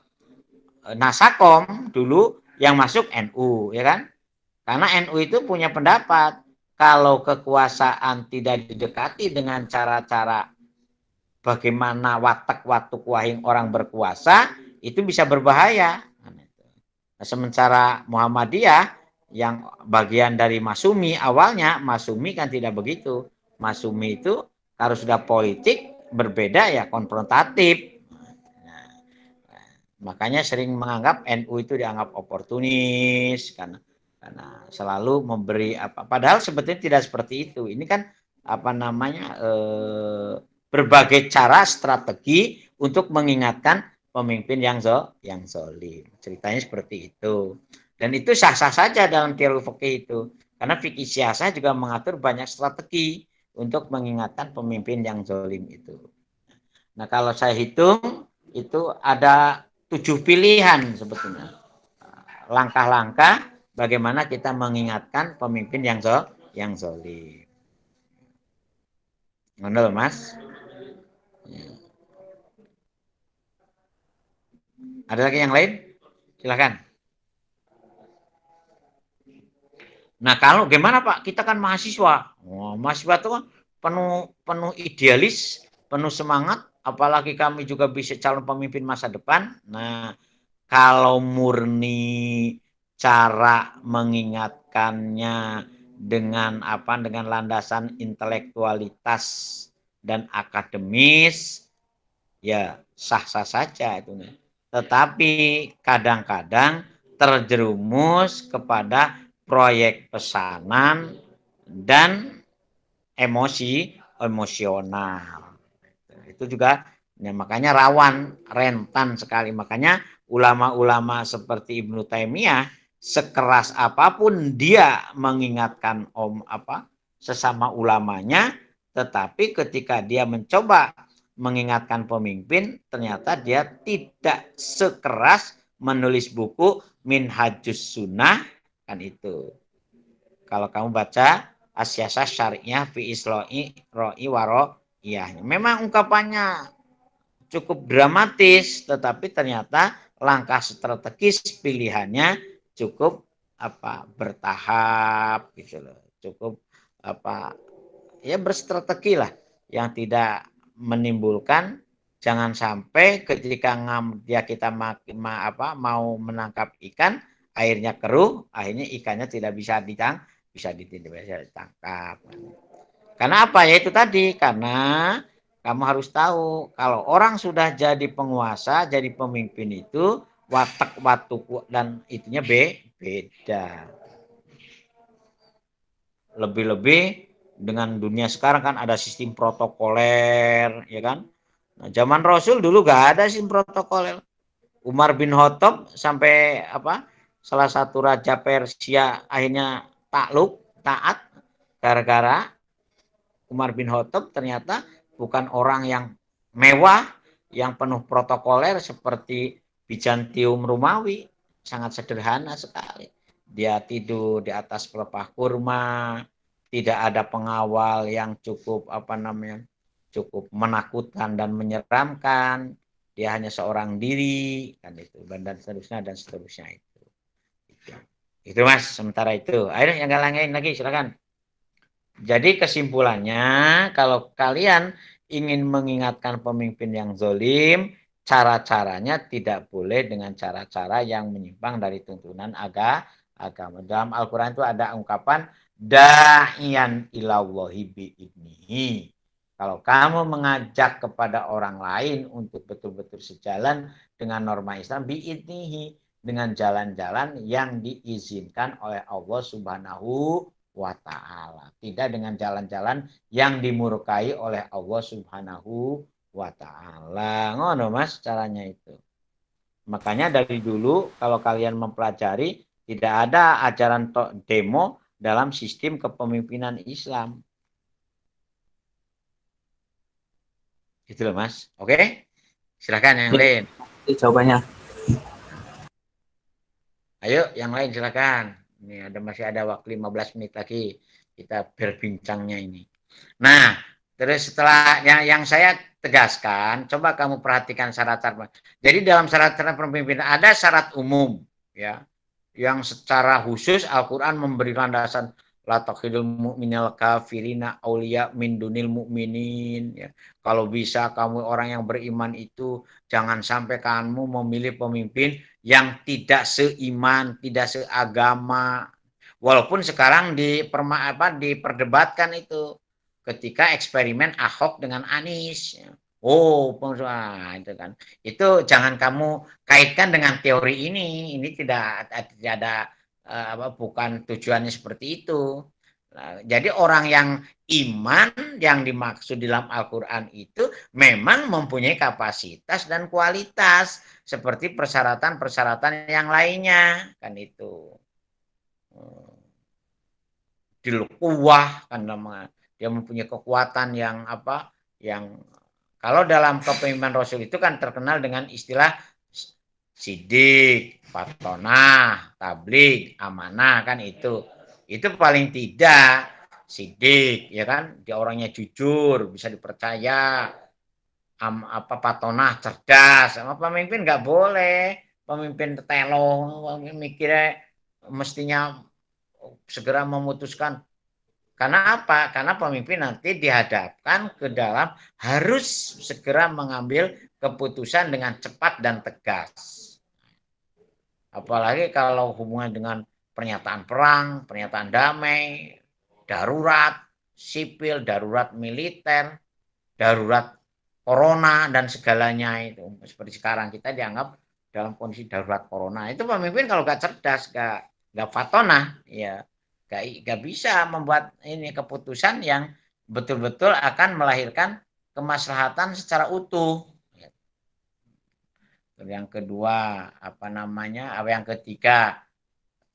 Nasakom dulu yang masuk NU, ya kan? Karena NU itu punya pendapat kalau kekuasaan tidak didekati dengan cara-cara bagaimana watak-watuk wahing orang berkuasa, itu bisa berbahaya. Nah, sementara Muhammadiyah yang bagian dari Masumi awalnya, Masumi kan tidak begitu. Masumi itu kalau sudah politik berbeda ya konfrontatif. Nah, makanya sering menganggap NU itu dianggap oportunis karena selalu memberi apa. Padahal sebetulnya tidak seperti itu. Ini kan apa namanya berbagai cara strategi untuk mengingatkan pemimpin yang zalim. Ceritanya seperti itu. Dan itu sah-sah saja dalam teori fikih itu. Karena fikih siasah juga mengatur banyak strategi untuk mengingatkan pemimpin yang zalim itu. Nah, kalau saya hitung itu ada 7 pilihan sebetulnya. Langkah-langkah bagaimana kita mengingatkan pemimpin yang zalim. Ngono Mas. Ada lagi yang lain? Silakan. Nah, kalau gimana Pak? Kita kan mahasiswa. Mahasiswa itu kan penuh idealis, penuh semangat, apalagi kami juga bisa calon pemimpin masa depan. Nah, kalau murni cara mengingatkannya dengan landasan intelektualitas dan akademis, ya sah-sah saja itu. Tetapi kadang-kadang terjerumus kepada proyek pesanan dan emosional. Itu juga ya, makanya rentan sekali. Makanya ulama-ulama seperti Ibnu Taimiyah sekeras apapun dia mengingatkan sesama ulamanya, tetapi ketika dia mencoba mengingatkan pemimpin, ternyata dia tidak sekeras menulis buku Minhajus Sunnah, kan itu. Kalau kamu baca Asyasah Syariah fi Islahi Ra'i Waro, iya, memang ungkapannya cukup dramatis, tetapi ternyata langkah strategis pilihannya cukup bertahap gitu loh. Cukup berstrategi lah yang tidak menimbulkan, jangan sampai ketika kita mau menangkap ikan, airnya keruh, akhirnya ikannya tidak bisa ditangkap. Karena apa? Ya itu tadi, karena kamu harus tahu kalau orang sudah jadi penguasa, jadi pemimpin itu watak dan itunya beda. Lebih-lebih dengan dunia sekarang kan ada sistem protokoler, ya kan? Nah, zaman Rasul dulu gak ada sistem protokoler. Umar bin Khattab sampai salah satu raja Persia akhirnya taat gara-gara Umar bin Khattab ternyata bukan orang yang mewah, yang penuh protokoler seperti Bizantium Romawi, sangat sederhana sekali. Dia tidur di atas pelepah kurma, tidak ada pengawal yang cukup cukup menakutkan dan menyeramkan. Dia hanya seorang diri, kan itu, dan seterusnya itu. Itu Mas, sementara itu. Ayo yang lain lagi, silakan. Jadi kesimpulannya, kalau kalian ingin mengingatkan pemimpin yang zalim, cara-caranya tidak boleh dengan cara-cara yang menyimpang dari tuntunan agama. Dalam Al-Quran itu ada ungkapan da'iyan ilallahi bi'idnihi. Kalau kamu mengajak kepada orang lain untuk betul-betul sejalan dengan norma Islam, bi'idnihi, dengan jalan-jalan yang diizinkan oleh Allah Subhanahu wa ta'ala. Tidak dengan jalan-jalan yang dimurkai oleh Allah Subhanahu wa ta'ala. Ngono Mas caranya itu. Makanya dari dulu kalau kalian mempelajari, tidak ada ajaran demo dalam sistem kepemimpinan Islam. Gitu loh Mas. Oke? Silakan yang lain.
Jawabannya.
Ayo yang lain silakan. Ini masih ada waktu 15 menit lagi kita berbincangnya ini. Nah, terus setelah yang saya tegaskan, coba kamu perhatikan syarat-syarat. Jadi dalam syarat-syarat pemimpinan ada syarat umum, ya. yang secara khusus Al-Quran memberi landasan la takhidul mu'minal kafirina auliya min dunil mu'minin, ya. Kalau bisa kamu orang yang beriman itu jangan sampai kamu memilih pemimpin yang tidak seiman, tidak seagama. Walaupun sekarang diperdebatkan itu ketika eksperimen Ahok dengan Anies. Oh, pengusaha itu kan. Itu jangan kamu kaitkan dengan teori ini. Ini tidak ada bukan tujuannya seperti itu. Nah, jadi orang yang iman yang dimaksud dalam Al-Quran itu memang mempunyai kapasitas dan kualitas seperti persyaratan-persyaratan yang lainnya kan itu. Dilukuah kan namanya. Dia mempunyai kekuatan yang yang kalau dalam kepemimpinan Rasul itu kan terkenal dengan istilah sidik, fatonah, tabligh, amanah kan itu. Itu paling tidak sidik ya kan, dia orangnya jujur, bisa dipercaya. Fatonah cerdas, sama pemimpin nggak boleh. Pemimpin telo, mikirnya mestinya segera memutuskan. Karena apa? Karena pemimpin nanti dihadapkan ke dalam harus segera mengambil keputusan dengan cepat dan tegas. Apalagi kalau hubungan dengan pernyataan perang, pernyataan damai, darurat sipil, darurat militer, darurat corona dan segalanya itu. Seperti sekarang kita dianggap dalam kondisi darurat corona. Itu pemimpin kalau gak cerdas, gak fatonah, ya gak bisa membuat ini keputusan yang betul-betul akan melahirkan kemaslahatan secara utuh. Yang kedua, yang ketiga,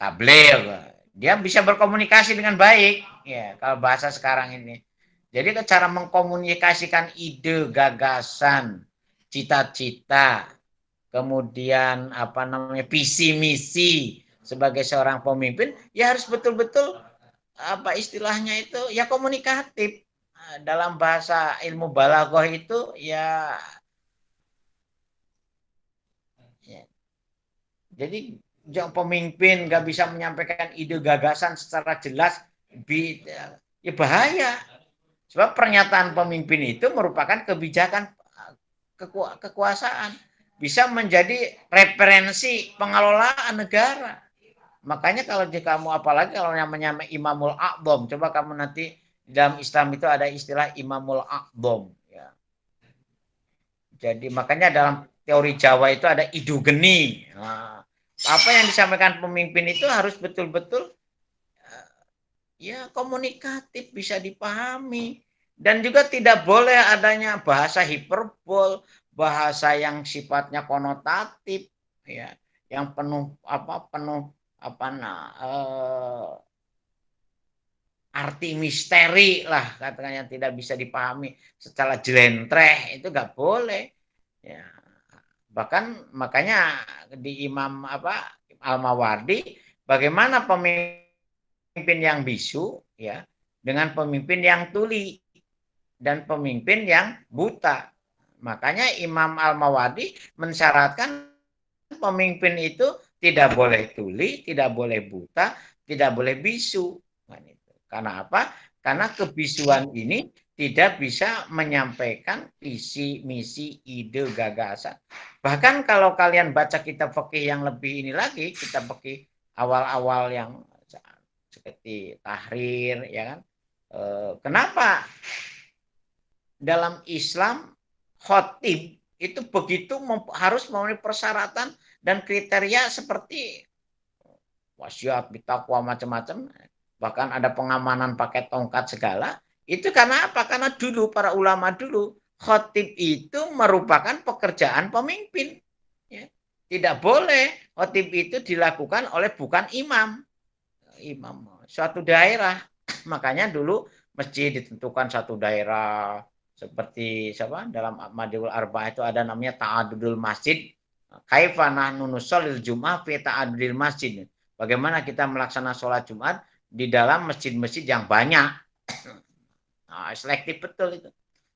tabligh. Dia bisa berkomunikasi dengan baik, ya kalau bahasa sekarang ini. Jadi cara mengkomunikasikan ide, gagasan, cita-cita, kemudian visi misi sebagai seorang pemimpin, ya harus betul-betul istilahnya itu ya komunikatif. Dalam bahasa ilmu balaghah itu ya jadi yang pemimpin nggak bisa menyampaikan ide gagasan secara jelas, ya bahaya. Sebab pernyataan pemimpin itu merupakan kebijakan kekuasaan. Bisa menjadi referensi pengelolaan negara. Makanya kalau kamu apalagi kalau namanya Imamul A'dham, coba kamu nanti dalam Islam itu ada istilah Imamul A'dham. Ya. Jadi makanya dalam teori Jawa itu ada idu geni. Nah, apa yang disampaikan pemimpin itu harus betul-betul ya komunikatif, bisa dipahami. Dan juga tidak boleh adanya bahasa hiperbol, bahasa yang sifatnya konotatif, ya, yang penuh arti misteri lah katanya, tidak bisa dipahami secara jelentreh, itu nggak boleh. Ya. Bahkan makanya di Imam Al-Mawardi, bagaimana pemimpin yang bisu ya dengan pemimpin yang tuli dan pemimpin yang buta. Makanya Imam Al-Mawardi mensyaratkan pemimpin itu tidak boleh tuli, tidak boleh buta, tidak boleh bisu. Karena apa? Karena kebisuan ini tidak bisa menyampaikan visi, misi, ide, gagasan. Bahkan kalau kalian baca kitab fikih yang lebih ini lagi, kitab fikih awal-awal yang seperti Tahrir, ya kan? Kenapa dalam Islam khotib itu begitu harus memenuhi persyaratan dan kriteria seperti wasiat, bitakwa, macam-macam, bahkan ada pengamanan pakai tongkat segala. Itu karena apa? Karena dulu para ulama dulu khotib itu merupakan pekerjaan pemimpin. Ya. Tidak boleh khotib itu dilakukan oleh bukan imam suatu daerah. Makanya dulu masjid ditentukan satu daerah, seperti dalam Madiul Arba itu ada namanya ta'adudul masjid. Kaifa nahnu nusallil Jum'ah fi ta'adudil masjid. Bagaimana kita melaksanakan sholat Jumat di dalam masjid-masjid yang banyak. Nah, selektif betul itu.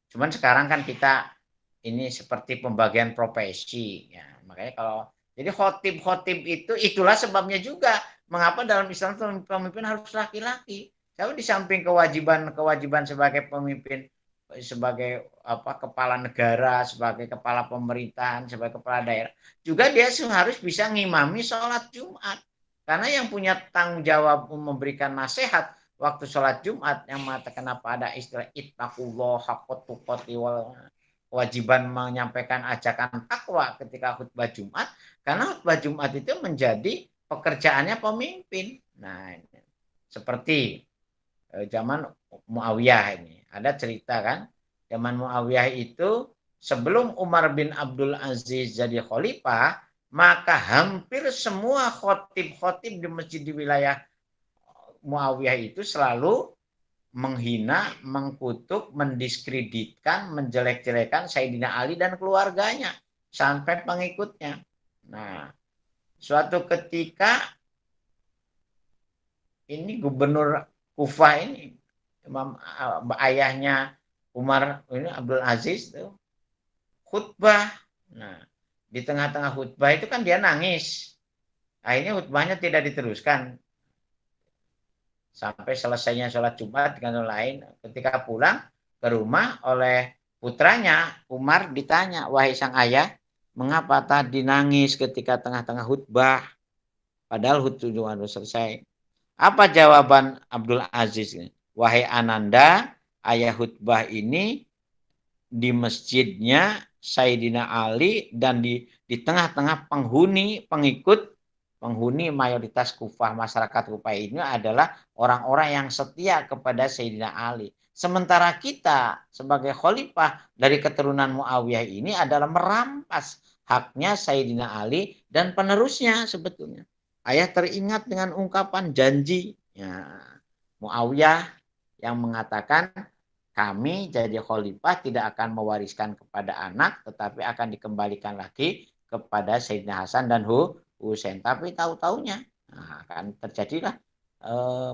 Cuman sekarang kan kita ini seperti pembagian profesi. Ya, makanya kalau Jadi khotib-khotib itu itulah sebabnya juga mengapa dalam Islam pemimpin harus laki-laki. Kalau di samping kewajiban sebagai pemimpin, sebagai kepala negara, sebagai kepala pemerintahan, sebagai kepala daerah, juga dia harus bisa ngimami sholat Jumat. Karena yang punya tanggung jawab memberikan nasihat waktu sholat Jumat yang mengatakan apa ada istilah ittaqullah haqqa tuqati wal kewajiban menyampaikan ajakan takwa ketika khutbah Jumat, karena khutbah Jumat itu menjadi pekerjaannya pemimpin. Nah, seperti zaman Muawiyah ini. Ada cerita kan, zaman Muawiyah itu sebelum Umar bin Abdul Aziz jadi khalifah, maka hampir semua khotib-khotib di masjid di wilayah Muawiyah itu selalu menghina, mengkutuk, mendiskreditkan, menjelek-jelekan Sayyidina Ali dan keluarganya sampai pengikutnya. Nah, suatu ketika ini gubernur Kufah ini, ayahnya Umar ini Abdul Aziz tuh khutbah. Nah, di tengah-tengah khutbah itu kan dia nangis. Akhirnya khutbahnya tidak diteruskan sampai selesainya sholat Jumat dengan lain. Ketika pulang ke rumah oleh putranya, Umar ditanya, wahai sang ayah, mengapa tadi nangis ketika tengah-tengah khutbah? Padahal khutbah sudah selesai. Apa jawaban Abdul Aziz? Wahai Ananda, ayah khutbah ini di masjidnya Sayyidina Ali dan di tengah-tengah penghuni mayoritas Kufah, masyarakat Kufah ini adalah orang-orang yang setia kepada Sayyidina Ali. Sementara kita sebagai khalifah dari keturunan Muawiyah ini adalah merampas haknya Sayyidina Ali dan penerusnya sebetulnya. Ayah teringat dengan ungkapan janji Muawiyah yang mengatakan kami jadi khalifah tidak akan mewariskan kepada anak, tetapi akan dikembalikan lagi kepada Sayyidina Hasan dan Husain. Tapi tahu-taunya akan terjadilah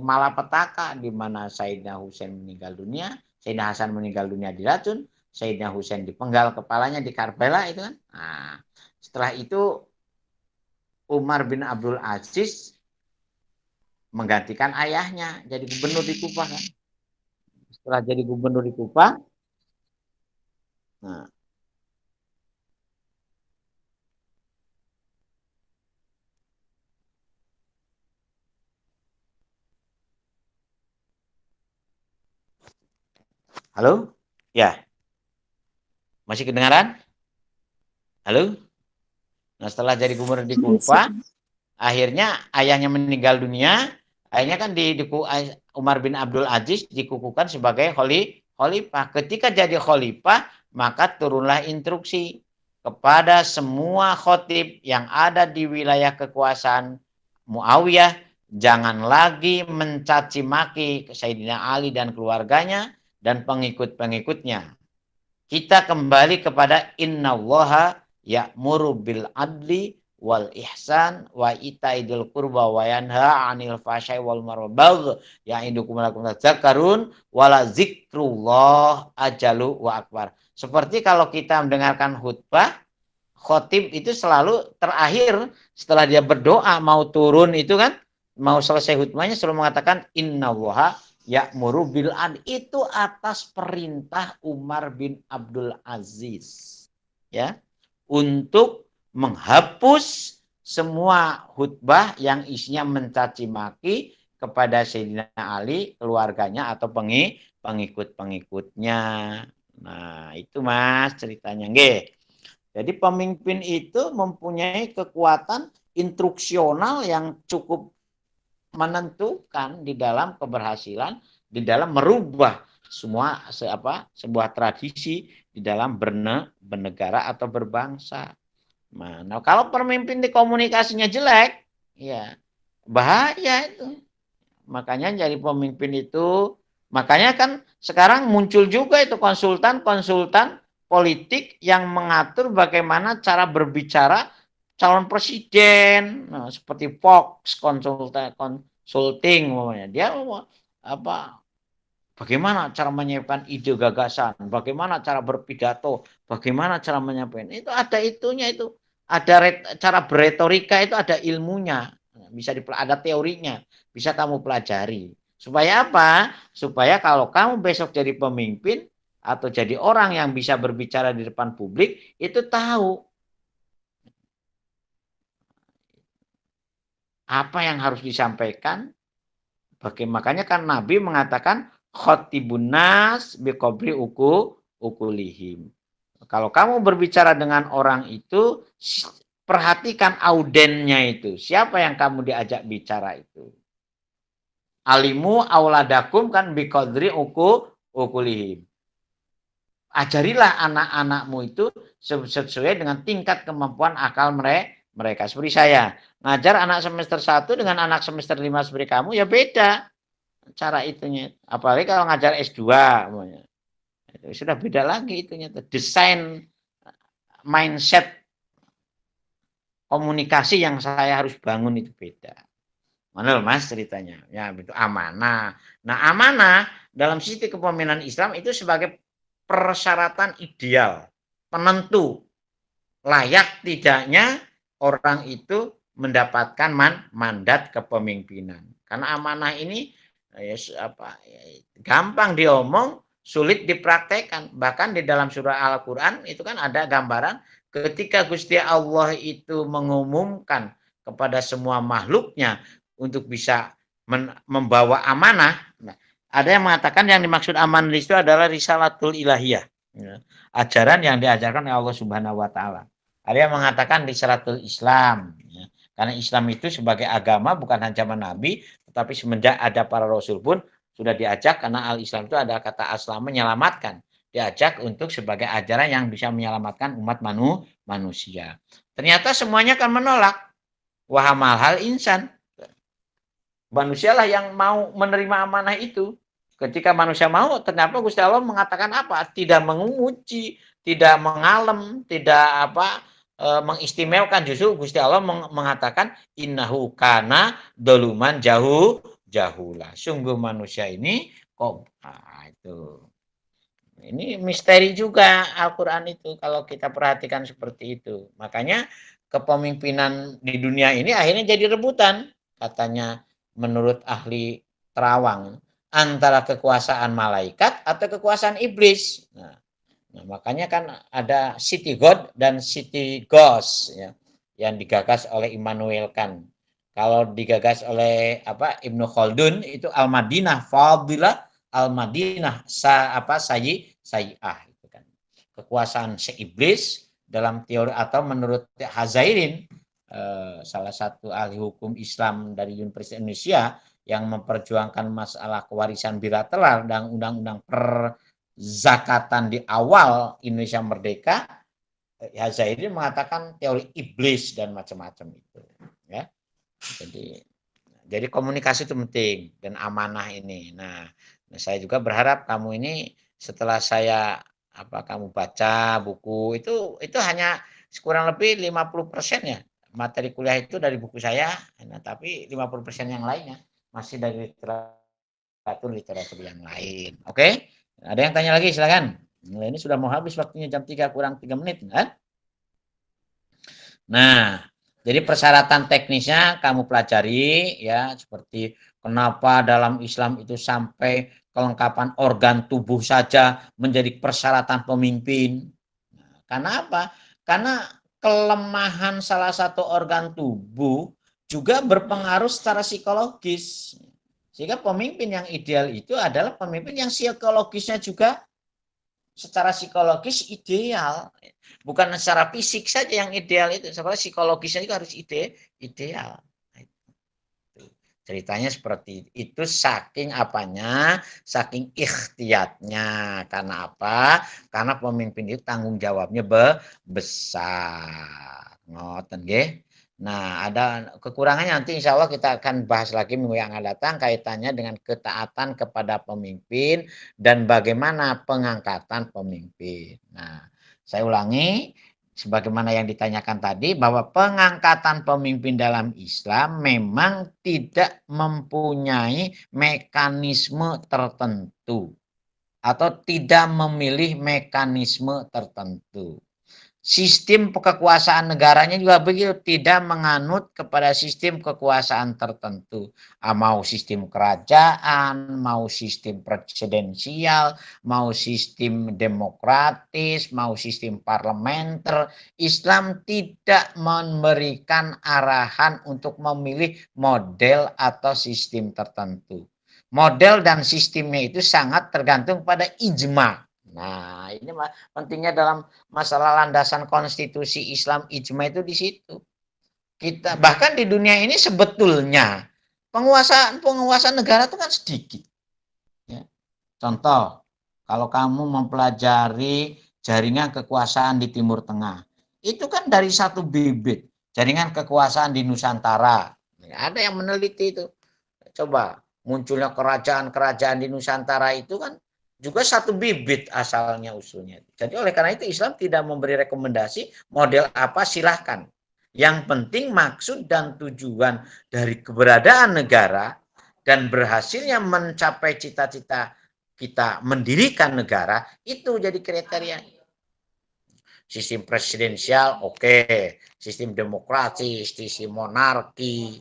malapetaka di mana Sayyidina Husain meninggal dunia, Sayyidina Hasan meninggal dunia diracun, Sayyidina Husain dipenggal kepalanya di Karbala itu kan. Nah, setelah itu Umar bin Abdul Aziz menggantikan ayahnya jadi gubernur di Kufah kan. Setelah jadi gubernur di Kufah, nah, halo? Ya. Masih kedengaran? Halo? Nah, setelah jadi gubernur di Kufah, akhirnya ayahnya meninggal dunia, akhirnya kan Umar bin Abdul Aziz dikukuhkan sebagai khalifah. Ketika jadi khalifah, maka turunlah instruksi kepada semua khotib yang ada di wilayah kekuasaan Muawiyah, jangan lagi mencaci maki Sayyidina Ali dan keluarganya dan pengikut-pengikutnya. Kita kembali kepada innallaha ya'muru bil adli wal ihsan wa itaidil qurba wa yanha 'anil fahsya'i wal munkari wal baghi ya'idukum lakum tadhakkarun wala zikrullah ajalu wa akbar. Seperti kalau kita mendengarkan khutbah, khotib itu selalu terakhir setelah dia berdoa mau turun itu kan, mau selesai khutbahnya selalu mengatakan innallaha ya'muru bil adli, itu atas perintah Umar bin Abdul Aziz ya, untuk menghapus semua khutbah yang isinya mencaci maki kepada Sayyidina Ali, keluarganya atau pengikut-pengikutnya. Nah, itu Mas ceritanya nggih. Jadi pemimpin itu mempunyai kekuatan instruksional yang cukup menentukan di dalam keberhasilan, di dalam merubah sebuah tradisi di dalam bernegara atau berbangsa. Nah, kalau pemimpin di komunikasinya jelek, ya bahaya itu. Makanya jadi pemimpin itu, makanya kan sekarang muncul juga itu konsultan-konsultan politik yang mengatur bagaimana cara berbicara calon presiden, nah, seperti Fox Consulting namanya. Dia bagaimana cara menyiapkan ide gagasan, bagaimana cara berpidato, bagaimana cara menyampaikan. Itu ada itunya itu. cara beretorika itu ada ilmunya, ada teorinya, bisa kamu pelajari. Supaya apa? Supaya kalau kamu besok jadi pemimpin atau jadi orang yang bisa berbicara di depan publik, itu tahu apa yang harus disampaikan. Makanya kan Nabi mengatakan khotibun nas biqobri ukulihim. Kalau kamu berbicara dengan orang itu, perhatikan audennya itu. Siapa yang kamu diajak bicara itu? Alimu auladakum kan biqadri ukulihim. Ajarilah anak-anakmu itu sesuai dengan tingkat kemampuan akal mereka. Seperti saya, ngajar anak semester 1 dengan anak semester 5 seperti kamu, ya beda cara itunya. Apalagi kalau ngajar S2. Sudah beda lagi itunya. Desain mindset komunikasi yang saya harus bangun itu beda. Mana Mas ceritanya? Ya, itu amanah. Nah, amanah dalam sisi kepemimpinan Islam itu sebagai persyaratan ideal, penentu layak tidaknya orang itu mendapatkan mandat kepemimpinan. Karena amanah ini gampang diomong, sulit dipraktekkan. Bahkan di dalam surah Al-Quran itu kan ada gambaran ketika Gusti Allah itu mengumumkan kepada semua makhluknya untuk bisa membawa amanah. Nah, ada yang mengatakan yang dimaksud amanah itu adalah risalatul ilahiyah, ajaran yang diajarkan oleh Allah Subhanahu wa taala. Ada yang mengatakan risalatul Islam, karena Islam itu sebagai agama bukan hanya zaman Nabi, tetapi semenjak ada para rasul pun sudah diajak, karena al-Islam itu ada kata aslam, menyelamatkan, diajak untuk sebagai ajaran yang bisa menyelamatkan umat manusia. Ternyata semuanya kan menolak. Wahamal hal insan, manusialah yang mau menerima amanah itu. Ketika manusia mau, ternyata Gusti Allah mengatakan apa? Tidak menguji, tidak mengalem, tidak mengistimewakan. Justru Gusti Allah mengatakan innahu kana doluman jahulah. Sungguh manusia ini kok itu. Ini misteri juga Al-Qur'an itu kalau kita perhatikan seperti itu. Makanya kepemimpinan di dunia ini akhirnya jadi rebutan, katanya menurut ahli terawang, antara kekuasaan malaikat atau kekuasaan iblis. Nah, makanya kan ada city god dan city ghost ya, yang digagas oleh Immanuel Kant. Kalau digagas oleh Ibnu Khaldun itu Al-Madinah Fadilah, Al-Madinah Sayyi'ah itu kan. Kekuasaan seiblis dalam teori atau menurut Hazairin, salah satu ahli hukum Islam dari Universitas Indonesia yang memperjuangkan masalah kewarisan bilateral dan undang-undang perzakatan di awal Indonesia merdeka, Hazairin mengatakan teori iblis dan macam-macam itu, ya. Jadi komunikasi itu penting dan amanah ini. Nah, saya juga berharap kamu ini setelah kamu baca buku itu hanya kurang lebih 50% ya. Materi kuliah itu dari buku saya, nah, tapi 50% yang lainnya masih dari literatur yang lain. Oke? Ada yang tanya lagi silakan. Nah, ini sudah mau habis waktunya, jam 3 kurang 3 menit kan? Nah, jadi persyaratan teknisnya kamu pelajari ya, seperti kenapa dalam Islam itu sampai kelengkapan organ tubuh saja menjadi persyaratan pemimpin. Nah, karena apa? Karena kelemahan salah satu organ tubuh juga berpengaruh secara psikologis. Sehingga pemimpin yang ideal itu adalah pemimpin yang psikologisnya juga secara psikologis ideal. Bukan secara fisik saja yang ideal itu, sebenarnya psikologisnya juga harus ideal. Ceritanya seperti itu, saking apanya, saking ikhtiyatnya. Karena apa? Karena pemimpin itu tanggung jawabnya besar. Ngoten nggih. Nah, ada kekurangannya nanti insya Allah kita akan bahas lagi minggu yang akan datang kaitannya dengan ketaatan kepada pemimpin dan bagaimana pengangkatan pemimpin. Nah, saya ulangi sebagaimana yang ditanyakan tadi bahwa pengangkatan pemimpin dalam Islam memang tidak mempunyai mekanisme tertentu atau tidak memilih mekanisme tertentu. sistem kekuasaan negaranya juga begitu, tidak menganut kepada sistem kekuasaan tertentu. Mau sistem kerajaan, mau sistem presidensial, mau sistem demokratis, mau sistem parlementer. Islam tidak memberikan arahan untuk memilih model atau sistem tertentu. Model dan sistemnya itu sangat tergantung pada ijma. Nah, ini pentingnya dalam masalah landasan konstitusi Islam, ijma itu di situ. Kita bahkan di dunia ini sebetulnya penguasa negara itu kan sedikit. Ya. Contoh, kalau kamu mempelajari jaringan kekuasaan di Timur Tengah, itu kan dari satu bibit jaringan kekuasaan di Nusantara. Ada yang meneliti itu. Coba munculnya kerajaan-kerajaan di Nusantara itu kan juga satu bibit asalnya usulnya. Jadi oleh karena itu Islam tidak memberi rekomendasi model apa silahkan. Yang penting maksud dan tujuan dari keberadaan negara dan berhasilnya mencapai cita-cita kita mendirikan negara itu jadi kriteria. Sistem presidensial oke, sistem demokratis, sistem monarki,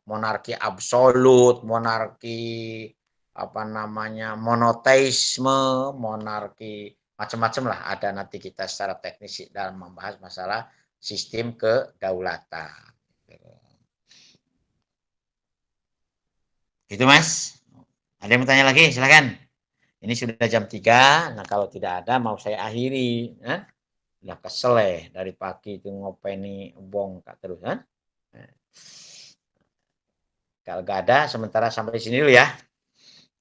monarki absolut, monarki monoteisme, monarki, macam-macam lah, ada nanti kita secara teknis dalam membahas masalah sistem kedaulatan. Itu Mas. Ada yang bertanya lagi? Silakan. Ini sudah jam 3. Nah, kalau tidak ada mau saya akhiri, udah kesel dari pagi itu ngopeni bongkak terus, Kalau nggak ada, sementara sampai sini dulu ya.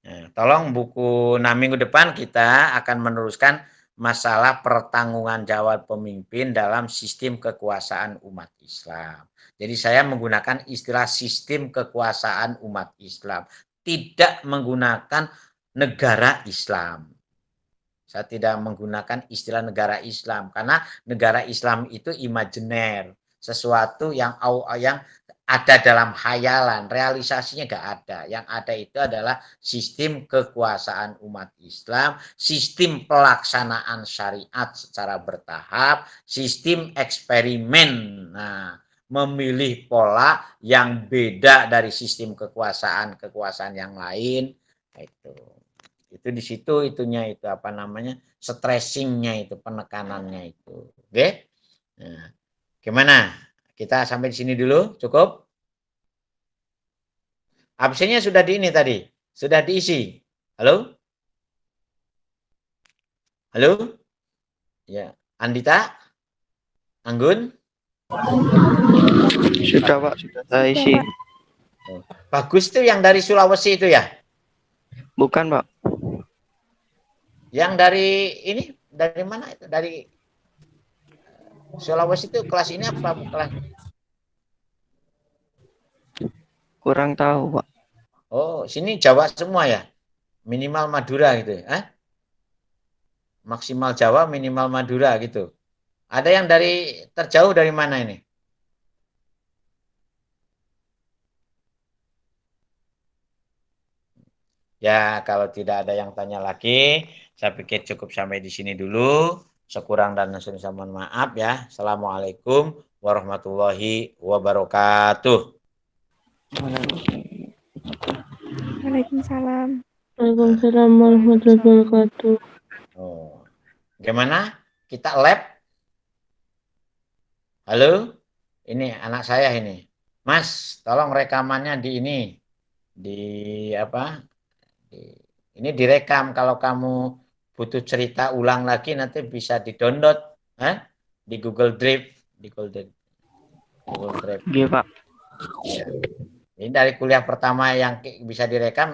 Nah, tolong buku 6 minggu depan kita akan meneruskan masalah pertanggungan jawab pemimpin dalam sistem kekuasaan umat Islam. Jadi saya menggunakan istilah sistem kekuasaan umat Islam, tidak menggunakan negara Islam. Saya tidak menggunakan istilah negara Islam karena negara Islam itu imajiner, sesuatu yang ada dalam khayalan, realisasinya nggak ada. Yang ada itu adalah sistem kekuasaan umat Islam, sistem pelaksanaan syariat secara bertahap, sistem eksperimen. Nah, memilih pola yang beda dari sistem kekuasaan yang lain. Itu di situ itunya itu stressingnya itu, penekanannya itu. Oke? Nah, gimana? Kita sampai di sini dulu, cukup? Absennya sudah tadi, sudah diisi. Halo? Halo? Ya, Andita? Anggun?
Sudah Pak, sudah saya isi.
Bagus tuh yang dari Sulawesi itu ya?
Bukan Pak.
Yang dari ini, dari mana itu? Dari Sulawesi itu kelas ini apa kelas?
Kurang tahu Pak.
Oh, sini Jawa semua ya? Minimal Madura gitu ya? Maksimal Jawa, minimal Madura gitu. Ada yang terjauh dari mana ini? Ya, kalau tidak ada yang tanya lagi, saya pikir cukup sampai di sini dulu. Sekurang dan lebihnya mohon maaf ya. Assalamualaikum warahmatullahi wabarakatuh.
Waalaikumsalam.
Waalaikumsalam warahmatullahi wabarakatuh.
Oh. Gimana? Kita lab? Halo? Ini anak saya ini. Mas, tolong rekamannya di ini. Ini direkam. Kalau kamu butuh cerita ulang lagi nanti bisa di-download di Google Drive, Google Drive.
Iya Pak.
Ini dari kuliah pertama yang bisa direkam.